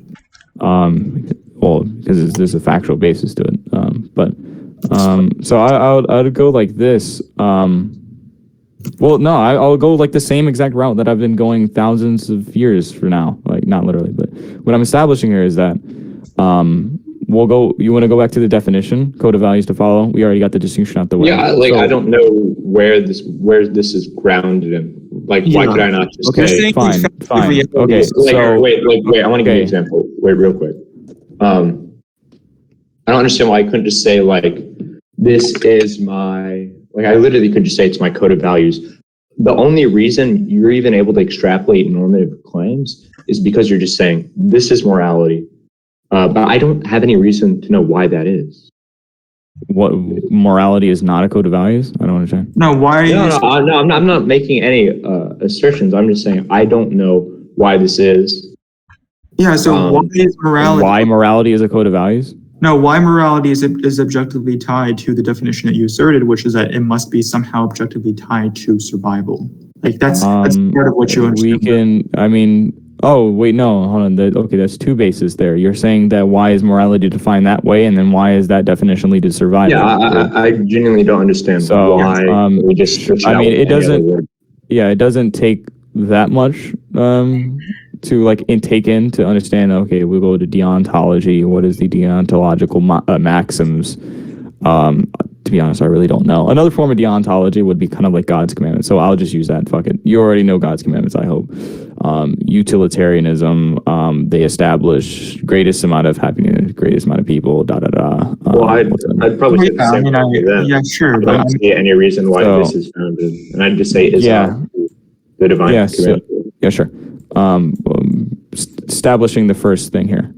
Well, because there's a factual basis to it. So I would go like this. Well, no, I'll go like the same exact route that I've been going thousands of years for now. Like, not literally, but what I'm establishing here is that you want to go back to the definition, code of values to follow. We already got the distinction out the way. Yeah, I don't know where this is grounded in. Like, why could I not just say? Fine. Okay, so wait. I want to give you an example. Wait, real quick. I don't understand why I couldn't just say like, this is my, like, I literally could just say it's my code of values. The only reason you're even able to extrapolate normative claims is because you're just saying, this is morality. But I don't have any reason to know why that is. What, morality is not a code of values? I don't understand. No, why? No, I'm not making any assertions. I'm just saying I don't know why this is. Yeah, so why is morality? Why morality is a code of values? No, why morality is objectively tied to the definition that you asserted, which is that it must be somehow objectively tied to survival. Like that's part of what you understand. We can, I mean, oh, wait, no, hold on. Okay, that's two bases there. You're saying that why is morality defined that way, and then why is that definition lead to survival? Yeah, I genuinely don't understand why we just switch it out. I mean, it doesn't, yeah, it doesn't take that much to like take in to understand, okay, we'll go to deontology. What is the deontological maxims? To be honest, I really don't know. Another form of deontology would be kind of like God's commandments. So I'll just use that. Fuck it. You already know God's commandments, I hope. Utilitarianism, they establish greatest amount of happiness, greatest amount of people, da da da. Well, I'd probably say the same thing then. Yeah, sure. I don't see any reason why this is founded. And I'd just say Islam, the divine command. Yeah, sure. Establishing the first thing here.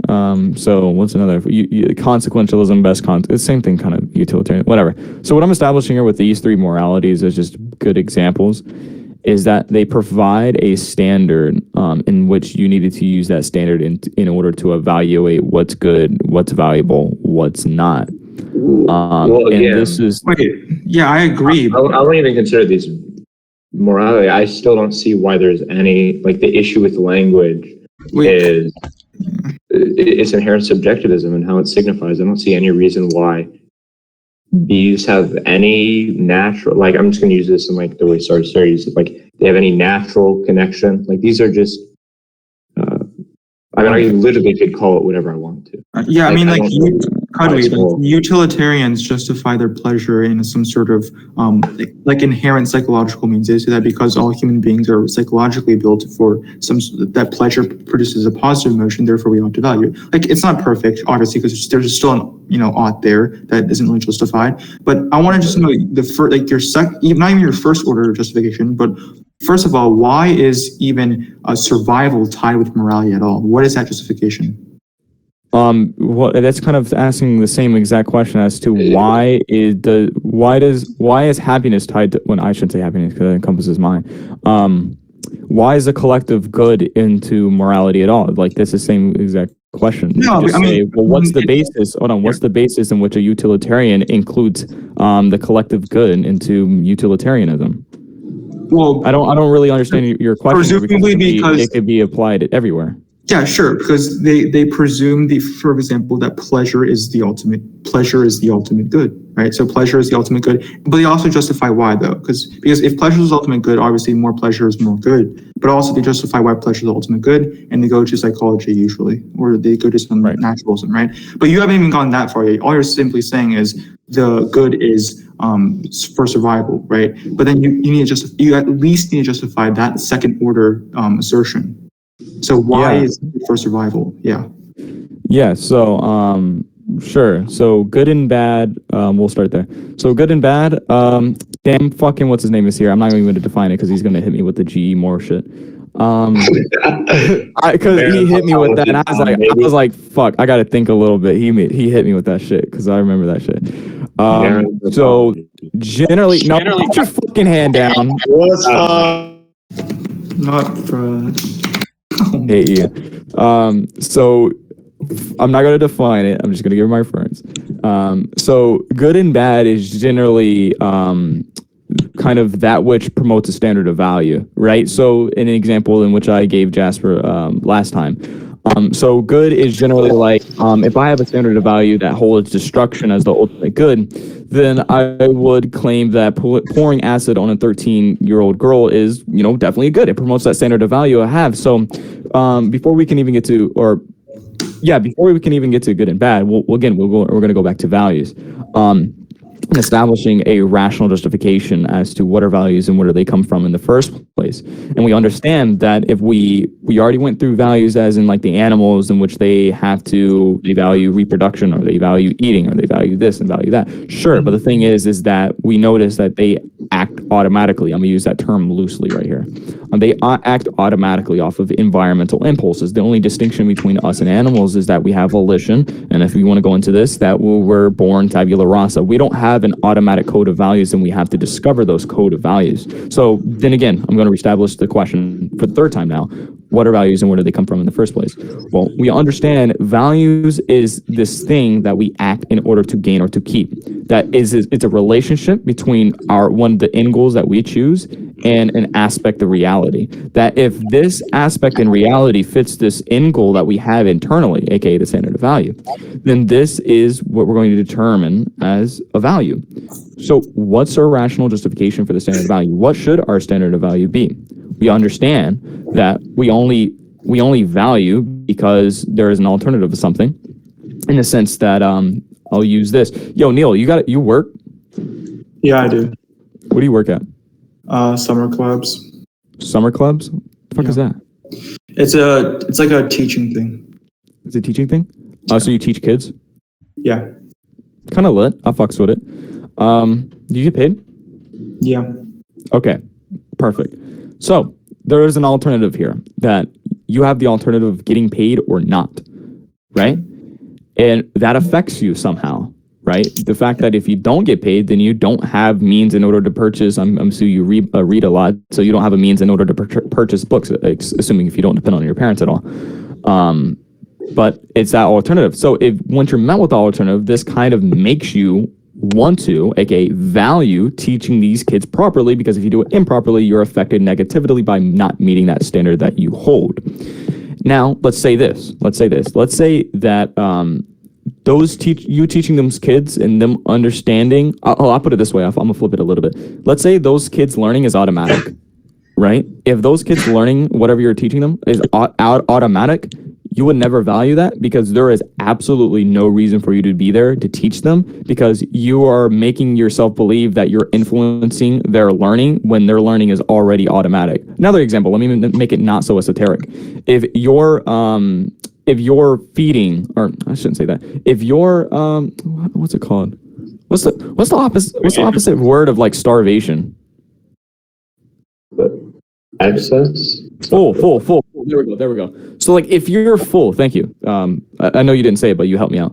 So what's another? Consequentialism, it's the same thing, kind of utilitarian, whatever. So what I'm establishing here with these three moralities as just good examples is that they provide a standard in which you needed to use that standard in order to evaluate what's good, what's valuable, what's not. This is... Yeah, I agree. I don't even consider these morality. I still don't see why there's any, like, the issue with language is its inherent subjectivism and how it signifies. I don't see any reason why these have any natural, like, I'm just going to use this in like the way Sarge used it, like they have any natural connection. Like these are just, I mean, I literally could call it whatever I want to. Yeah, I mean, like Kudwy, utilitarians justify their pleasure in some sort of like inherent psychological means. They say that because all human beings are psychologically built for that pleasure produces a positive emotion, therefore we ought to value it. Like it's not perfect, obviously, because there's still an ought there that isn't really justified. But I want to just know the first, like your not even your first order justification, but first of all, why is even survival tied with morality at all? What is that justification? Well, that's kind of asking the same exact question as to why is happiness tied to, when I shouldn't say happiness because it encompasses mine. Why is the collective good into morality at all? Like that's the same exact question. No, I mean, well, what's the basis? Hold on, what's the basis in which a utilitarian includes the collective good into utilitarianism? Well, I don't really understand your question. Presumably because it could be applied everywhere. Yeah, sure, because they presume for example, that pleasure is the ultimate good, right? So pleasure is the ultimate good, but they also justify why though, because if pleasure is the ultimate good, obviously more pleasure is more good, but also they justify why pleasure is the ultimate good, and they go to psychology usually, or they go to some naturalism, right? But you haven't even gone that far yet. All you're simply saying is the good is for survival, right? But then you at least need to justify that second order assertion. So why is it for survival? Yeah. So sure. So good and bad. We'll start there. So good and bad. Damn fucking what's his name is here. I'm not even going to define it because he's going to hit me with the GE Moore shit. Because he hit me with that, and I was like, fuck. I got to think a little bit. He hit me with that shit because I remember that shit. So generally, put your fucking hand down. What's up? Not for. Hate you. So I'm not going to define it. I'm just going to give my reference. So good and bad is generally kind of that which promotes a standard of value, right? So an example in which I gave Jasper last time. So good is generally like if I have a standard of value that holds destruction as the ultimate good, then I would claim that pouring acid on a 13-year-old girl is, definitely good. It promotes that standard of value I have. So before we can even get to good and bad, we're going to go back to values. Establishing a rational justification as to what are values and where do they come from in the first place. And we understand that if we already went through values as in like the animals in which they value reproduction, or they value eating, or they value this and value that. Sure, but the thing is that we notice that they act automatically. I'm going to use that term loosely right here. They act automatically off of environmental impulses. The only distinction between us and animals is that we have volition, and if we want to go into this, that we're born tabula rasa. We don't have an automatic code of values, and we have to discover those code of values. So then again, I'm going to reestablish the question for the third time now. What are values and where do they come from in the first place? Well, we understand values is this thing that we act in order to gain or to keep. That is, it's a relationship between one of the end goals that we choose and an aspect of reality. That if this aspect in reality fits this end goal that we have internally, aka the standard of value, then this is what we're going to determine as a value. So what's our rational justification for the standard of value? What should our standard of value be? We understand that we only value because there is an alternative to something, in the sense that I'll use this. Yo, Neel, you work? Yeah, I do. What do you work at? Summer clubs. Summer clubs? What the fuck is that? It's like a teaching thing. It's a teaching thing? So you teach kids? Yeah. Kind of lit. I fucks with it. Do you get paid? Yeah. Okay, perfect. So there is an alternative here, that you have the alternative of getting paid or not, right? And that affects you somehow, right? The fact that if you don't get paid, then you don't have means in order to purchase. I'm assuming you read a lot, so you don't have a means in order to purchase books, assuming if you don't depend on your parents at all. But it's that alternative. So once you're met with the alternative, this kind of makes you want to, aka value, teaching these kids properly, because if you do it improperly, you're affected negatively by not meeting that standard that you hold. Now, let's say that you teaching those kids and them understanding. I'll put it this way. I'm gonna flip it a little bit. Let's say those kids learning is automatic, right? If those kids learning whatever you're teaching them is automatic, you would never value that, because there is absolutely no reason for you to be there to teach them, because you are making yourself believe that you're influencing their learning when their learning is already automatic. Another example, let me make it not so esoteric. If you're feeding, or I shouldn't say that. If you're what's it called? What's the opposite word of like starvation? Excess? Full. There we go. So like if you're full, thank you. I know you didn't say it, but you helped me out.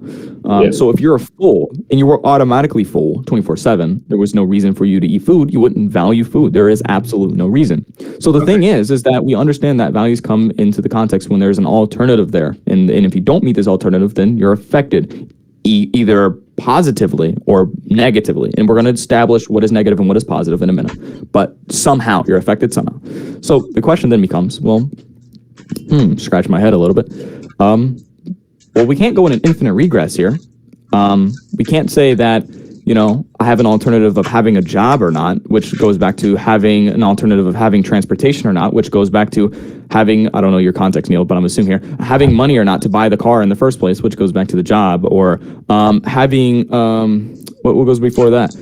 So if you're full and you were automatically full 24/7, there was no reason for you to eat food. You wouldn't value food. There is absolute no reason. So the thing is that we understand that values come into the context when there's an alternative there. And if you don't meet this alternative, then you're affected either positively or negatively. And we're going to establish what is negative and what is positive in a minute. But somehow you're affected somehow. So the question then becomes, well, scratch my head a little bit. Well, we can't go in an infinite regress here. We can't say that, I have an alternative of having a job or not, which goes back to having an alternative of having transportation or not, which goes back to having, I don't know your context, Neel, but I'm assuming here, having money or not to buy the car in the first place, which goes back to the job, or having, what goes before that?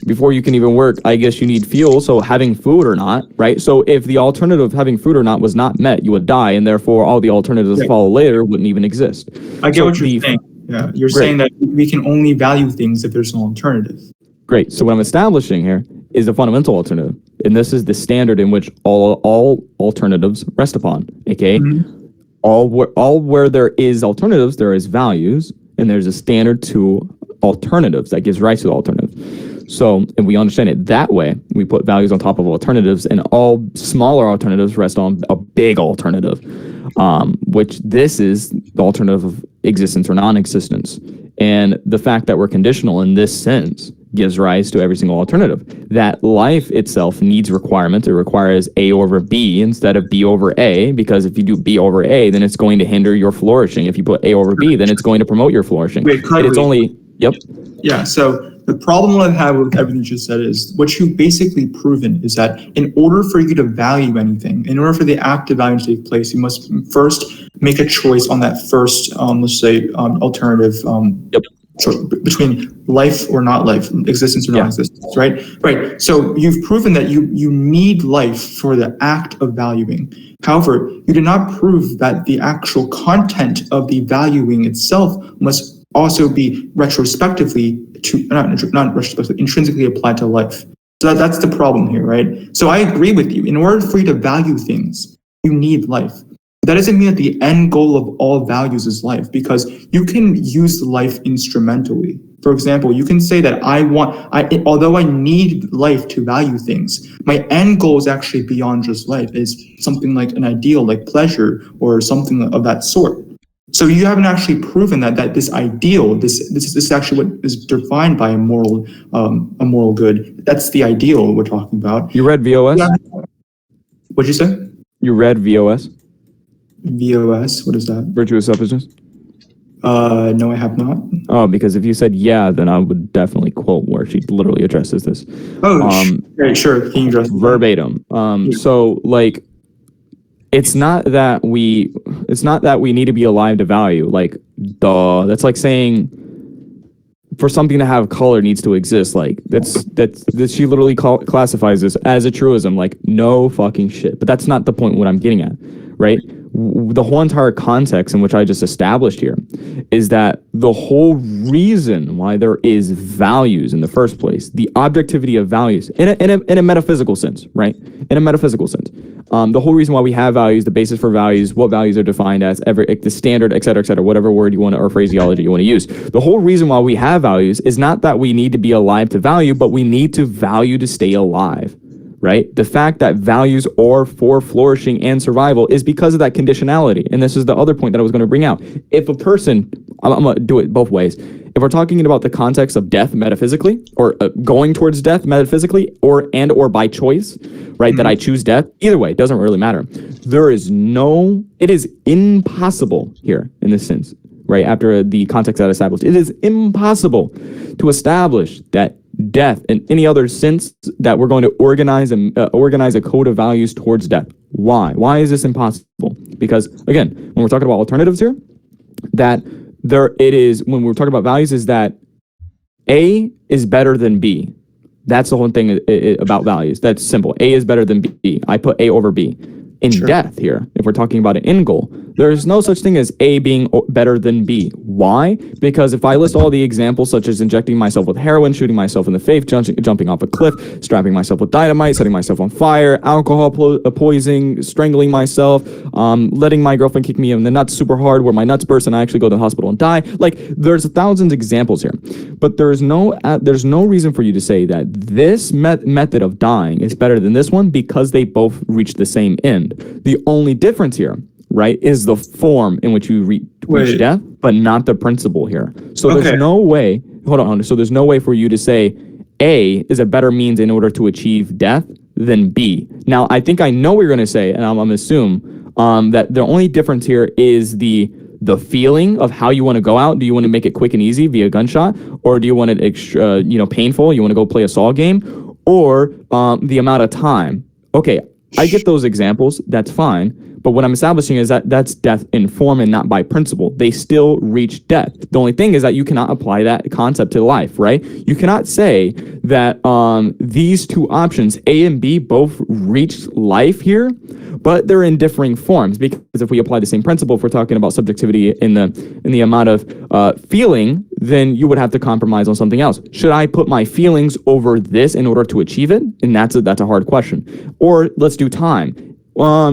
Before you can even work, I guess you need fuel, so having food or not, right? So if the alternative of having food or not was not met, you would die, and therefore all the alternatives that follow later wouldn't even exist. I get what you're saying. Yeah, you're saying that we can only value things if there's an alternative. Great. So what I'm establishing here is a fundamental alternative, and this is the standard in which all alternatives rest upon, aka all where there is alternatives, there is values, and there's a standard to alternatives that gives rise to the alternative. So if we understand it that way, we put values on top of alternatives, and all smaller alternatives rest on a big alternative, which this is the alternative of existence or non-existence. And the fact that we're conditional in this sense gives rise to every single alternative. That life itself needs requirements. It requires A over B instead of B over A, because if you do B over A, then it's going to hinder your flourishing. If you put A over B, then it's going to promote your flourishing. It's only, yep. Yeah, so the problem I have with everything you just said is what you've basically proven is that in order for you to value anything, in order for the act of value to take place, you must first make a choice on that first, let's say, alternative between life or not life, existence or non-existence, right? Right. So you've proven that you need life for the act of valuing. However, you did not prove that the actual content of the valuing itself must also be retrospectively intrinsically applied to life. So that's the problem here, right? So I agree with you. In order for you to value things, you need life. That doesn't mean that the end goal of all values is life, because you can use life instrumentally. For example, you can say that although I need life to value things, my end goal is actually beyond just life. It's something like an ideal, like pleasure or something of that sort. So you haven't actually proven that this ideal, this is actually what is defined by a moral good. That's the ideal we're talking about. You read VOS? Yeah. What'd you say? You read VOS? VOS, what is that? Virtuous selfishness? No, I have not. Oh, because if you said yeah, then I would definitely quote where she literally addresses this. Oh, right, sure. Can you address verbatim? So like, it's not that we need to be alive to value. Like, duh. That's like saying for something to have color needs to exist. Like that's she literally classifies this as a truism. Like, no fucking shit. But that's not the point. What I'm getting at, right? The whole entire context in which I just established here is that the whole reason why there is values in the first place, the objectivity of values in a metaphysical sense, right? In a metaphysical sense, the whole reason why we have values, the basis for values, what values are defined as, the standard, et cetera, whatever word you want to, or phraseology you want to use. The whole reason why we have values is not that we need to be alive to value, but we need to value to stay alive. Right? The fact that values are for flourishing and survival is because of that conditionality. And this is the other point that I was going to bring out. If a person, I'm going to do it both ways. If we're talking about the context of death metaphysically, or going towards death metaphysically, or by choice, right? That I choose death, either way, it doesn't really matter. It is impossible here in this sense, right? After the context that I established, it is impossible to establish that death in any other sense that we're going to organize a code of values towards death. Why? Why is this impossible? Because again, when we're talking about alternatives here, when we're talking about values, is that A is better than B. That's the whole thing about values. That's simple. A is better than B. I put A over B. In death here, if we're talking about an end goal, there's no such thing as A being better than B. Why? Because if I list all the examples, such as injecting myself with heroin, shooting myself in the face, jumping off a cliff, strapping myself with dynamite, setting myself on fire, alcohol poisoning, strangling myself, letting my girlfriend kick me in the nuts super hard where my nuts burst and I actually go to the hospital and die. Like, there's thousands of examples here. But there's no reason for you to say that this method of dying is better than this one because they both reach the same end. The only difference here, right, is the form in which you reach death, but not the principle here. So there's no way, so there's no way for you to say A is a better means in order to achieve death than B. Now, I think I know what you're going to say, and I'm going to assume that the only difference here is the feeling of how you want to go out. Do you want to make it quick and easy via gunshot, or do you want it extra, painful? You want to go play a Saw game, or the amount of time? Okay, I get those examples. That's fine. But what I'm establishing is that that's death in form and not by principle. They still reach death. The only thing is that you cannot apply that concept to life, right? You cannot say that these two options, A and B, both reach life here, but they're in differing forms. Because if we apply the same principle, if we're talking about subjectivity in the amount of feeling, then you would have to compromise on something else. Should I put my feelings over this in order to achieve it? And that's a hard question. Or let's do time.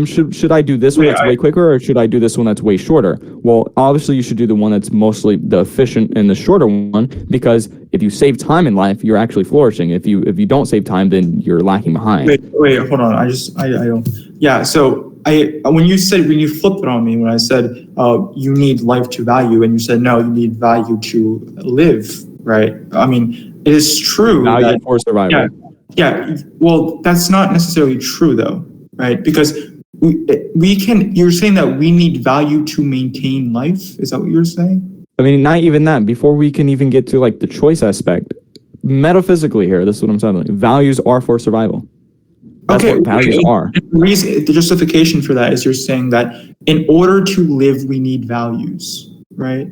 Should I do this one that's way quicker, or should I do this one that's way shorter? Well, obviously you should do the one that's mostly the efficient and the shorter one, because if you save time in life, you're actually flourishing. If you don't save time, then you're lacking behind. Wait, hold on. I don't. Yeah. So when you flipped it on me, when I said you need life to value, and you said no, you need value to live, right? I mean, it is true. Value for survival. Yeah. Well, that's not necessarily true though. Right, because you're saying that we need value to maintain life? Is that what you're saying? I mean, not even that. Before we can even get to like the choice aspect, metaphysically here, this is what I'm saying. Values are for survival. That's what values are. The justification for that is you're saying that in order to live, we need values, right?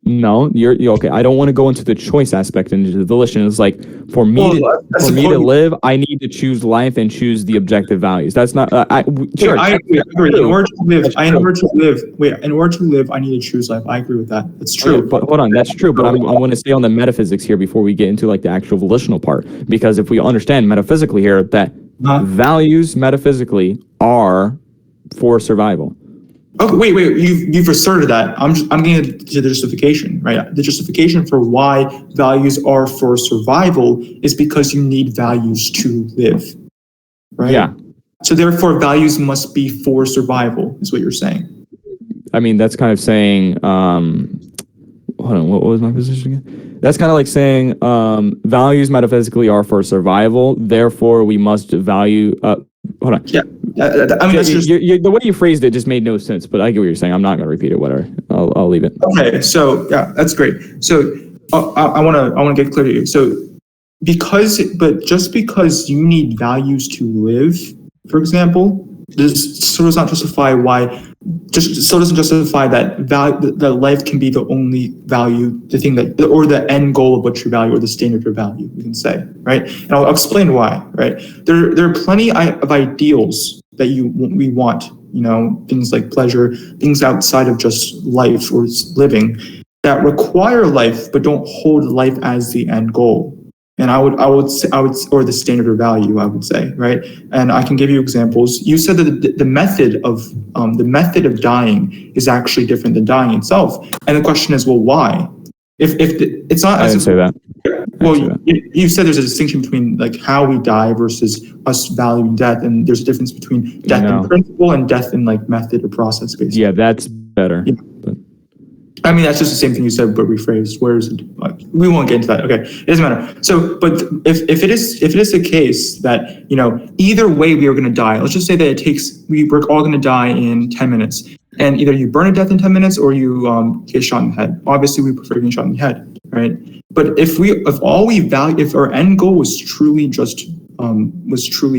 No, you're okay. I don't want to go into the choice aspect into the volition. It's like for me to live, I need to choose life and choose the objective values. That's not. I agree. In order to live, I need to choose life. I agree with that. That's true. Okay, but hold on, that's true. But I want to stay on the metaphysics here before we get into like the actual volitional part, because if we understand metaphysically here that values metaphysically are for survival. Okay, wait. You've asserted that. I'm getting to the justification, right? The justification for why values are for survival is because you need values to live, right? Yeah. So therefore, values must be for survival, is what you're saying. I mean, that's kind of saying, hold on, what was my position again? That's kind of like saying values metaphysically are for survival, therefore we must value, hold on. Yeah. I mean, that's just... the way you phrased it just made no sense, but I get what you're saying. I'm not going to repeat it, whatever. I'll leave it. Okay, so yeah, that's great. So I want to get clear to you. So just because you need values to live, for example, this still does not justify doesn't justify that life can be the only value, the thing that, or the end goal of what you value, or the standard of value, you can say, right? And I'll explain why, right? There are plenty of ideals that we want, things like pleasure, things outside of just life or living, that require life but don't hold life as the end goal. And I would say, or the standard of value, I would say, right? And I can give you examples. You said that the method of dying is actually different than dying itself. And the question is, well, why? It's not. I didn't say that. Well, you said there's a distinction between like how we die versus us valuing death, and there's a difference between death in principle and death in like method or process, basically. Yeah, that's better. Yeah. I mean, that's just the same thing you said, but rephrased. We won't get into that. Okay, it doesn't matter. So, but if it is the case that either way we are going to die. Let's just say that we're all going to die in 10 minutes, and either you burn to death in 10 minutes or you get shot in the head. Obviously, we prefer getting shot in the head, right? But if our end goal was truly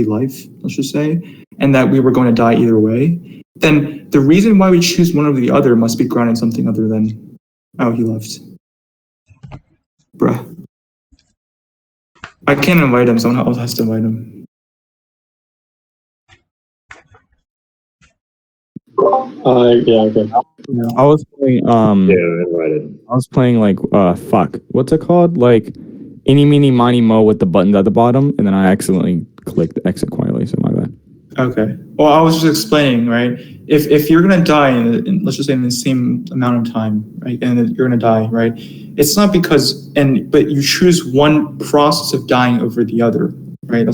life, let's just say, and that we were going to die either way, then the reason why we choose one over the other must be grounded in something other than, oh, he left. Bruh. I can't invite him, someone else has to invite him. Yeah, okay. Yeah. I was playing, invited. I was playing like, fuck, what's it called? Like, eeny, meeny, miny, mo with the buttons at the bottom, and then I accidentally clicked exit quietly, so my bad. Okay. Well, I was just explaining, right? If you're gonna die in let's just say in the same amount of time, right, and you're gonna die, right? It's not but you choose one process of dying over the other, right?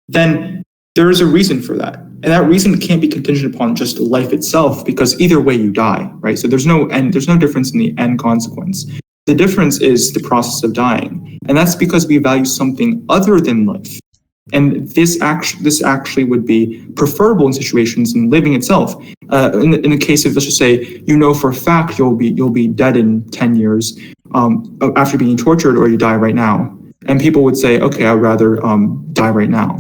Then there is a reason for that, and that reason can't be contingent upon just life itself, because either way you die, right? So there's no difference in the end consequence. The difference is the process of dying, and that's because we value something other than life. And this actually would be preferable in situations in living itself. In the case of, let's just say, for a fact you'll be dead in 10 years after being tortured, or you die right now. And people would say, okay, I'd rather die right now.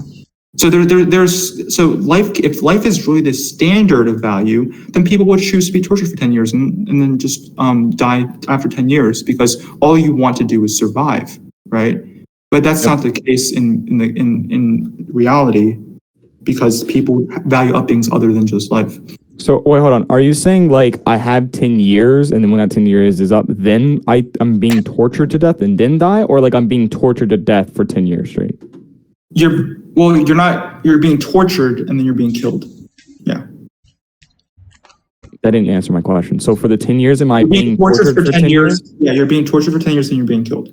So if life is really the standard of value, then people would choose to be tortured for 10 years and then just die after 10 years, because all you want to do is survive, right? But that's not the case in reality, because people value up things other than just life. So wait, hold on. Are you saying like I have 10 years, and then when that 10 years is up, then I'm being tortured to death and then die, or like I'm being tortured to death for 10 years straight? You're being tortured and then you're being killed. Yeah. That didn't answer my question. So for the 10 years, am I being tortured for 10 years? Yeah, you're being tortured for 10 years and you're being killed.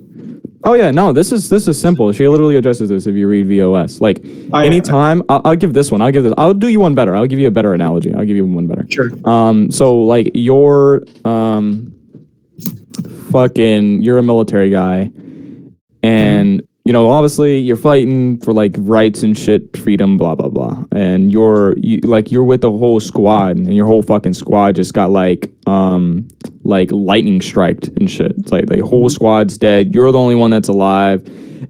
Oh yeah, no, this is simple. She literally addresses this if you read VOS. Like anytime, I'll give this one. I'll do you one better. I'll give you a better analogy. I'll give you one better. Sure. So like you're a military guy, and obviously you're fighting for like rights and shit, freedom, blah blah blah, and you're with the whole squad, and your whole fucking squad just got like lightning striked and shit. It's like the whole squad's dead. You're the only one that's alive,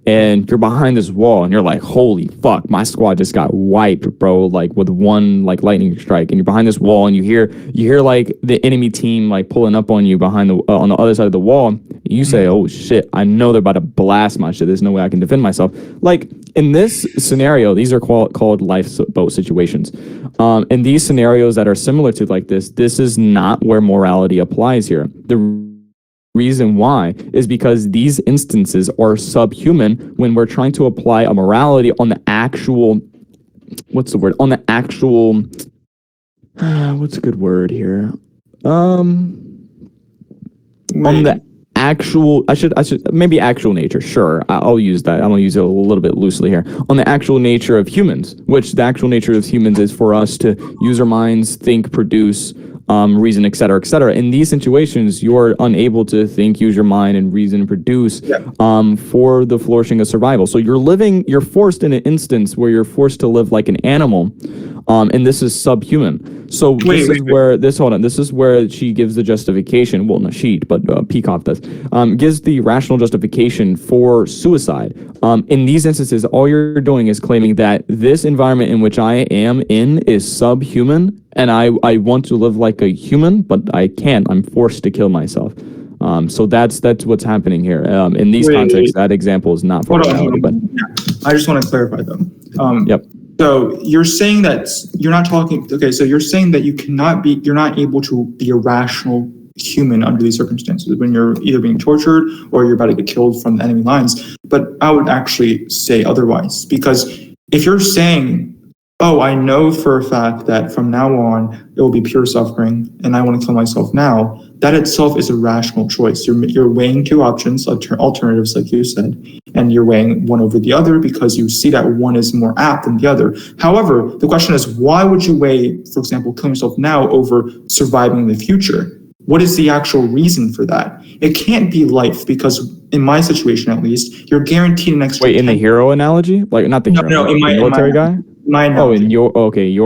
and you're behind this wall, and you're like, holy fuck, my squad just got wiped, bro, like with one like lightning strike. And you're behind this wall, and you hear like the enemy team like pulling up on you behind on the other side of the wall. You say, oh shit, I know they're about to blast my shit. There's no way I can defend myself. Like in this scenario, these are called lifeboat situations. In these scenarios that are similar to like this is not where morality applies here. The reason why is because these instances are subhuman when we're trying to apply a morality on the actual, what's a good word here? On the actual, I should maybe actual nature. Sure, I'll use that. I'm gonna use it a little bit loosely here. On the actual nature of humans, which the actual nature of humans is for us to use our minds, think, produce, reason, et cetera, et cetera. In these situations, you're unable to think, use your mind, and reason and produce for the flourishing of survival. So you're forced in an instance where you're forced to live like an animal, and this is subhuman. So this is where she gives the justification. Well, not she, but Peacock does. Gives the rational justification for suicide. In these instances, all you're doing is claiming that this environment in which I am in is subhuman, and I want to live like a human, but I can't. I'm forced to kill myself. So that's what's happening here. In these contexts, that example is not for reality. But I just want to clarify though. Yep. So you're saying that you're not talking. Okay, so you're saying that you're not able to be a rational human under these circumstances when you're either being tortured or you're about to get killed from the enemy lines. But I would actually say otherwise, because if you're saying, oh, I know for a fact that from now on it will be pure suffering and I want to kill myself now, that itself is a rational choice. You're weighing two options, alternatives, like you said, and you're weighing one over the other because you see that one is more apt than the other. However, the question is, why would you weigh, for example, killing yourself now over surviving in the future? What is the actual reason for that? It can't be life, because in my situation, at least, you're guaranteed an extra. Wait, in the hero analogy? Like, not the hero, no, in my military guy? My analogy. Your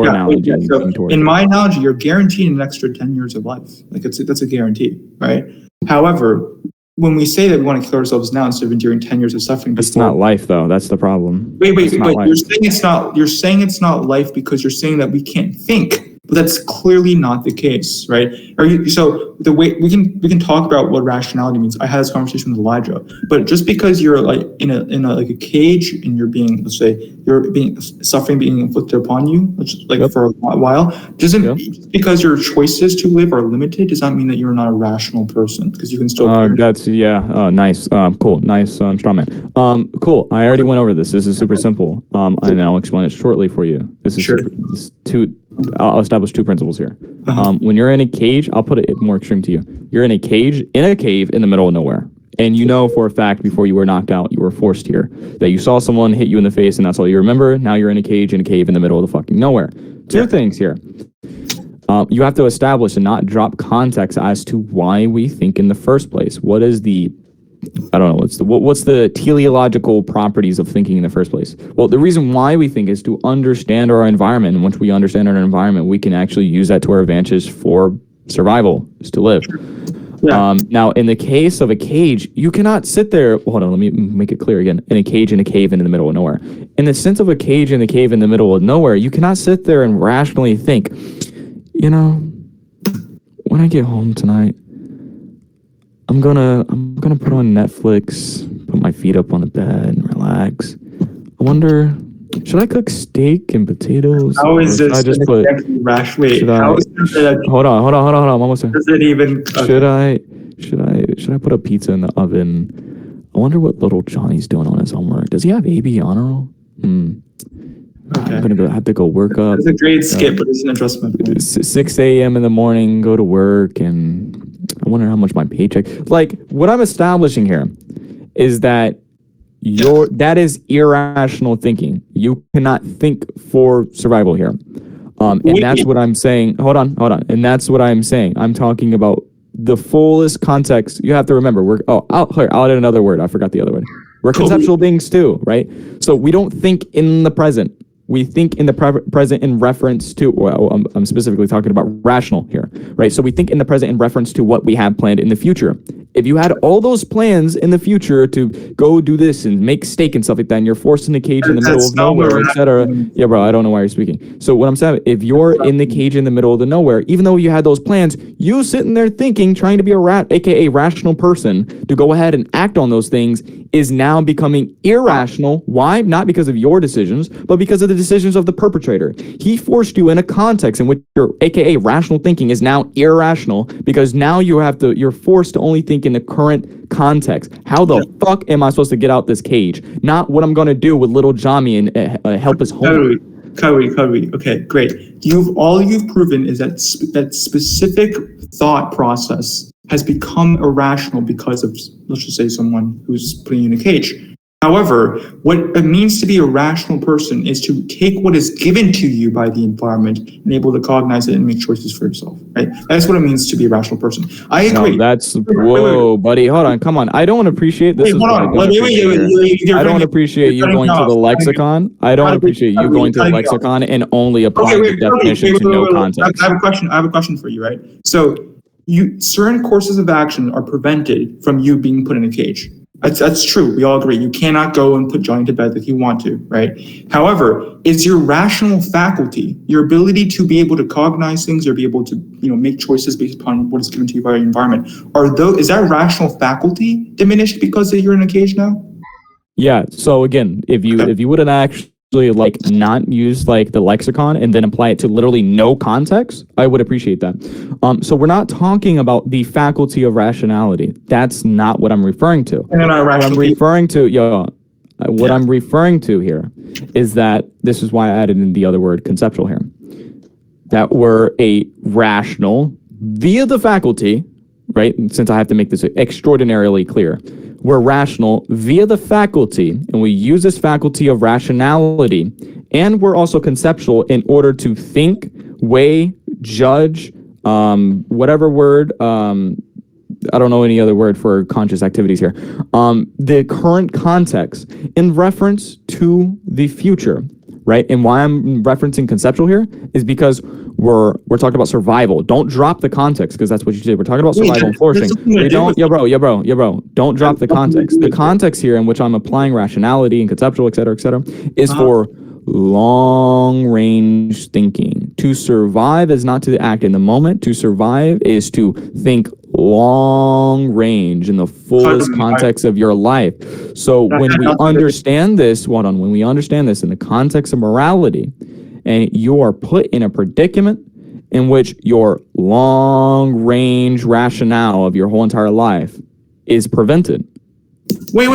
analogy. So in my analogy, you're guaranteed an extra 10 years of life. Like that's a guarantee, right? However, when we say that we want to kill ourselves now instead of enduring 10 years of suffering, it's not life though. That's the problem. Wait. You're saying it's not life because you're saying that we can't think. But that's clearly not the case, right? So the way we can talk about what rationality means. I had this conversation with Elijah, but just because you're like in a like a cage and you're being, let's say, suffering being inflicted upon you, which for a while, doesn't just because your choices to live are limited does not mean that you're not a rational person, because you can still. Nice. Cool. Nice. Strawman. Cool. I already went over this. This is super simple. And I'll explain it shortly for you. This is I'll establish two principles here. When you're in a cage, I'll put it more extreme to you. You're in a cage, in a cave, in the middle of nowhere. And you know for a fact before you were knocked out, you were forced here. That you saw someone hit you in the face and that's all you remember. Now you're in a cage, in the middle of the fucking nowhere. Two things here. You have to establish and not drop context as to why we think in the first place. What is the what's the teleological properties of thinking in the first place? Well, the reason why we think is to understand our environment. And once we understand our environment, we can actually use that to our advantage for survival, is to live. Yeah. Now, in the case of a cage, you cannot sit there. Hold on, let me make it clear again. In a cage, in a cave, and in the middle of nowhere. In the sense of a cage, in a cave, in the middle of nowhere, you cannot sit there and rationally think, when I get home tonight, I'm gonna put on Netflix, put my feet up on the bed and relax. I wonder, should I cook steak and potatoes? How is this? I just put rash? Wait, how is that? Hold on. I'm almost there. Does it even? Okay. Should I put a pizza in the oven? I wonder what little Johnny's doing on his homework. Does he have AB honor roll? Okay. I'm gonna have to go work up. It's a great skip, but it's an adjustment. 6 a.m. in the morning, go to work, and I wonder how much my paycheck. Like, what I'm establishing here is that that is irrational thinking. You cannot think for survival here. And that's what I'm saying. Hold on. And that's what I'm saying. I'm talking about the fullest context. You have to remember, I'll add another word. I forgot the other word. We're conceptual beings too, right? So we don't think in the present. We think in the present in reference to, I'm specifically talking about rational here, right? So we think in the present in reference to what we have planned in the future. If you had all those plans in the future to go do this and make steak and stuff like that, and you're forced in a cage in the middle of nowhere, etc. Yeah, bro, I don't know why you're speaking. So what I'm saying, if you're in the cage in the middle of the nowhere, even though you had those plans, you sitting there thinking, trying to be aka rational person, to go ahead and act on those things is now becoming irrational. Why? Not because of your decisions, but because of the decisions of the perpetrator. He forced you in a context in which your aka rational thinking is now irrational, because now you're forced to only think in the current context. How the fuck am I supposed to get out this cage? Not what I'm going to do with little Johnny and help his home. Kudwy. Okay, great. All you've proven is that that specific thought process has become irrational because of, let's just say, someone who's putting you in a cage. However, what it means to be a rational person is to take what is given to you by the environment and able to cognize it and make choices for yourself, right? That's what it means to be a rational person. I agree. No, that's whoa, buddy. Hold on, come on. I don't appreciate this. Wait, hold on. I don't appreciate you going to the lexicon. I don't appreciate you going to the lexicon and only applying the definition to no context. I have a question for you, right? So, certain courses of action are prevented from you being put in a cage. That's true. We all agree. You cannot go and put Johnny to bed if you want to, right? However, is your rational faculty, your ability to be able to cognize things or be able to, make choices based upon what is given to you by your environment, is that rational faculty diminished because you're in a cage now? Yeah. So again, if you wouldn't actually not use the lexicon and then apply it to literally no context, I would appreciate that. So we're not talking about the faculty of rationality. That's not what I'm referring to. What I'm referring to here is that this is why I added in the other word conceptual here. That we're a rational via the faculty, right? Since I have to make this extraordinarily clear. We're rational via the faculty, and we use this faculty of rationality, and we're also conceptual in order to think, weigh, judge, whatever word, I don't know any other word for conscious activities here, the current context in reference to the future, right? And why I'm referencing conceptual here is because we're talking about survival. Don't drop the context, because that's what you did. We're talking about survival and flourishing. Bro. Don't drop the context. The context here in which I'm applying rationality and conceptual, et cetera, is for long-range thinking. To survive is not to act in the moment. To survive is to think long-range in the fullest context of your life. So when we understand this, when we understand this in the context of morality, and you are put in a predicament in which your long-range rationale of your whole entire life is prevented. Wait.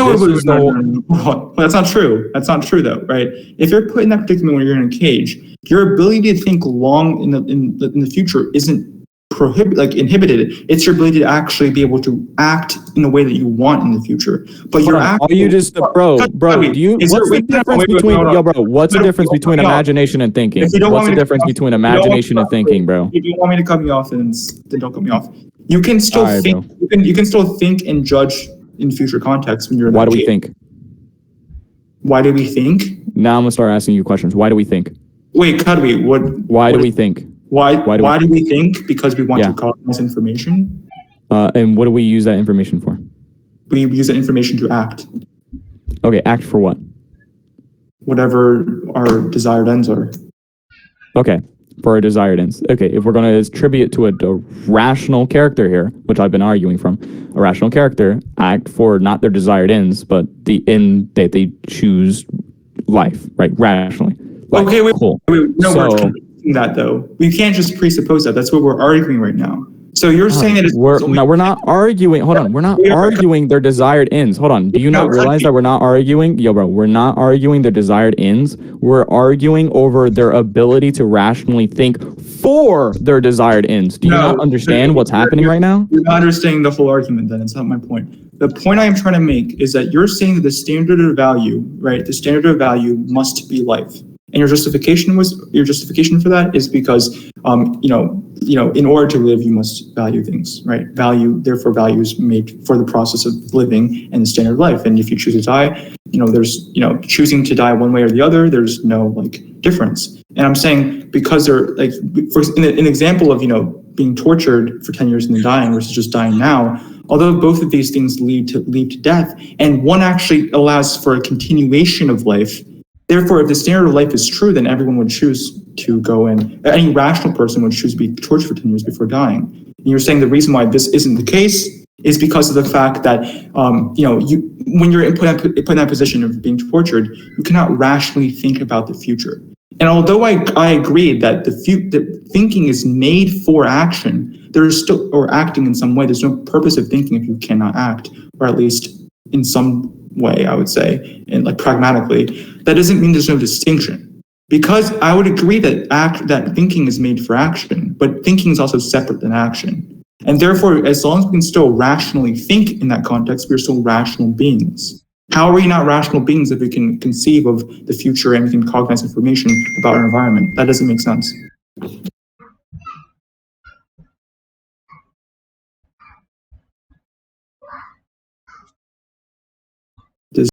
No. That's not true. That's not true, though, right? If you're put in that predicament when you're in a cage, your ability to think long in the future isn't inhibited. It's your ability to actually be able to act in the way that you want in the future. But you're Are you just bro? What's the difference between What's the difference between imagination and thinking? What's the difference between imagination and thinking, bro? If you don't want me to cut me off, then don't cut me off. You can still think. You can still think and judge in future context when you're in Why do we think? Why do we think? Now I'm gonna start asking you questions. Why do we think? Wait, Kudwy, why do we think? Why do we think? Because we want to cognize information. And what do we use that information for? We use that information to act. Okay, act for what? Whatever our desired ends are. Okay, for our desired ends. Okay, if we're going to attribute to a rational character here, which I've been arguing from, a rational character act for not their desired ends, but the end that they choose life, right? Rationally. Okay, wait. No, that though. We can't just presuppose that. That's what we're arguing right now. So you're saying that we're not arguing. Hold on. We're not arguing their desired ends. Hold on. Do you not realize that we're not arguing? We're not arguing their desired ends. We're arguing over their ability to rationally think for their desired ends. Do you not understand what's happening right now? You're not understanding the whole argument then. It's not my point. The point I am trying to make is that you're saying that the standard of value, right? The standard of value must be life. And your justification for that is because, in order to live, you must value things, right? Therefore, value is made for the process of living and the standard of life. And if you choose to die, there's, choosing to die one way or the other, there's no difference. And I'm saying because they're for an example of, being tortured for 10 years and then dying versus just dying now, although both of these things lead to death, and one actually allows for a continuation of life. Therefore, if the standard of life is true, then everyone would choose to go in. Any rational person would choose to be tortured for 10 years before dying. And you're saying the reason why this isn't the case is because of the fact that, when you're put in that position of being tortured, you cannot rationally think about the future. And although I agree that the thinking is made for action, there is still, or acting in some way, there's no purpose of thinking if you cannot act, or at least in some way, I would say, and pragmatically. That doesn't mean there's no distinction. Because I would agree that thinking is made for action, but thinking is also separate than action. And therefore, as long as we can still rationally think in that context, we're still rational beings. How are we not rational beings if we can conceive of the future and we can cognize information about our environment? That doesn't make sense.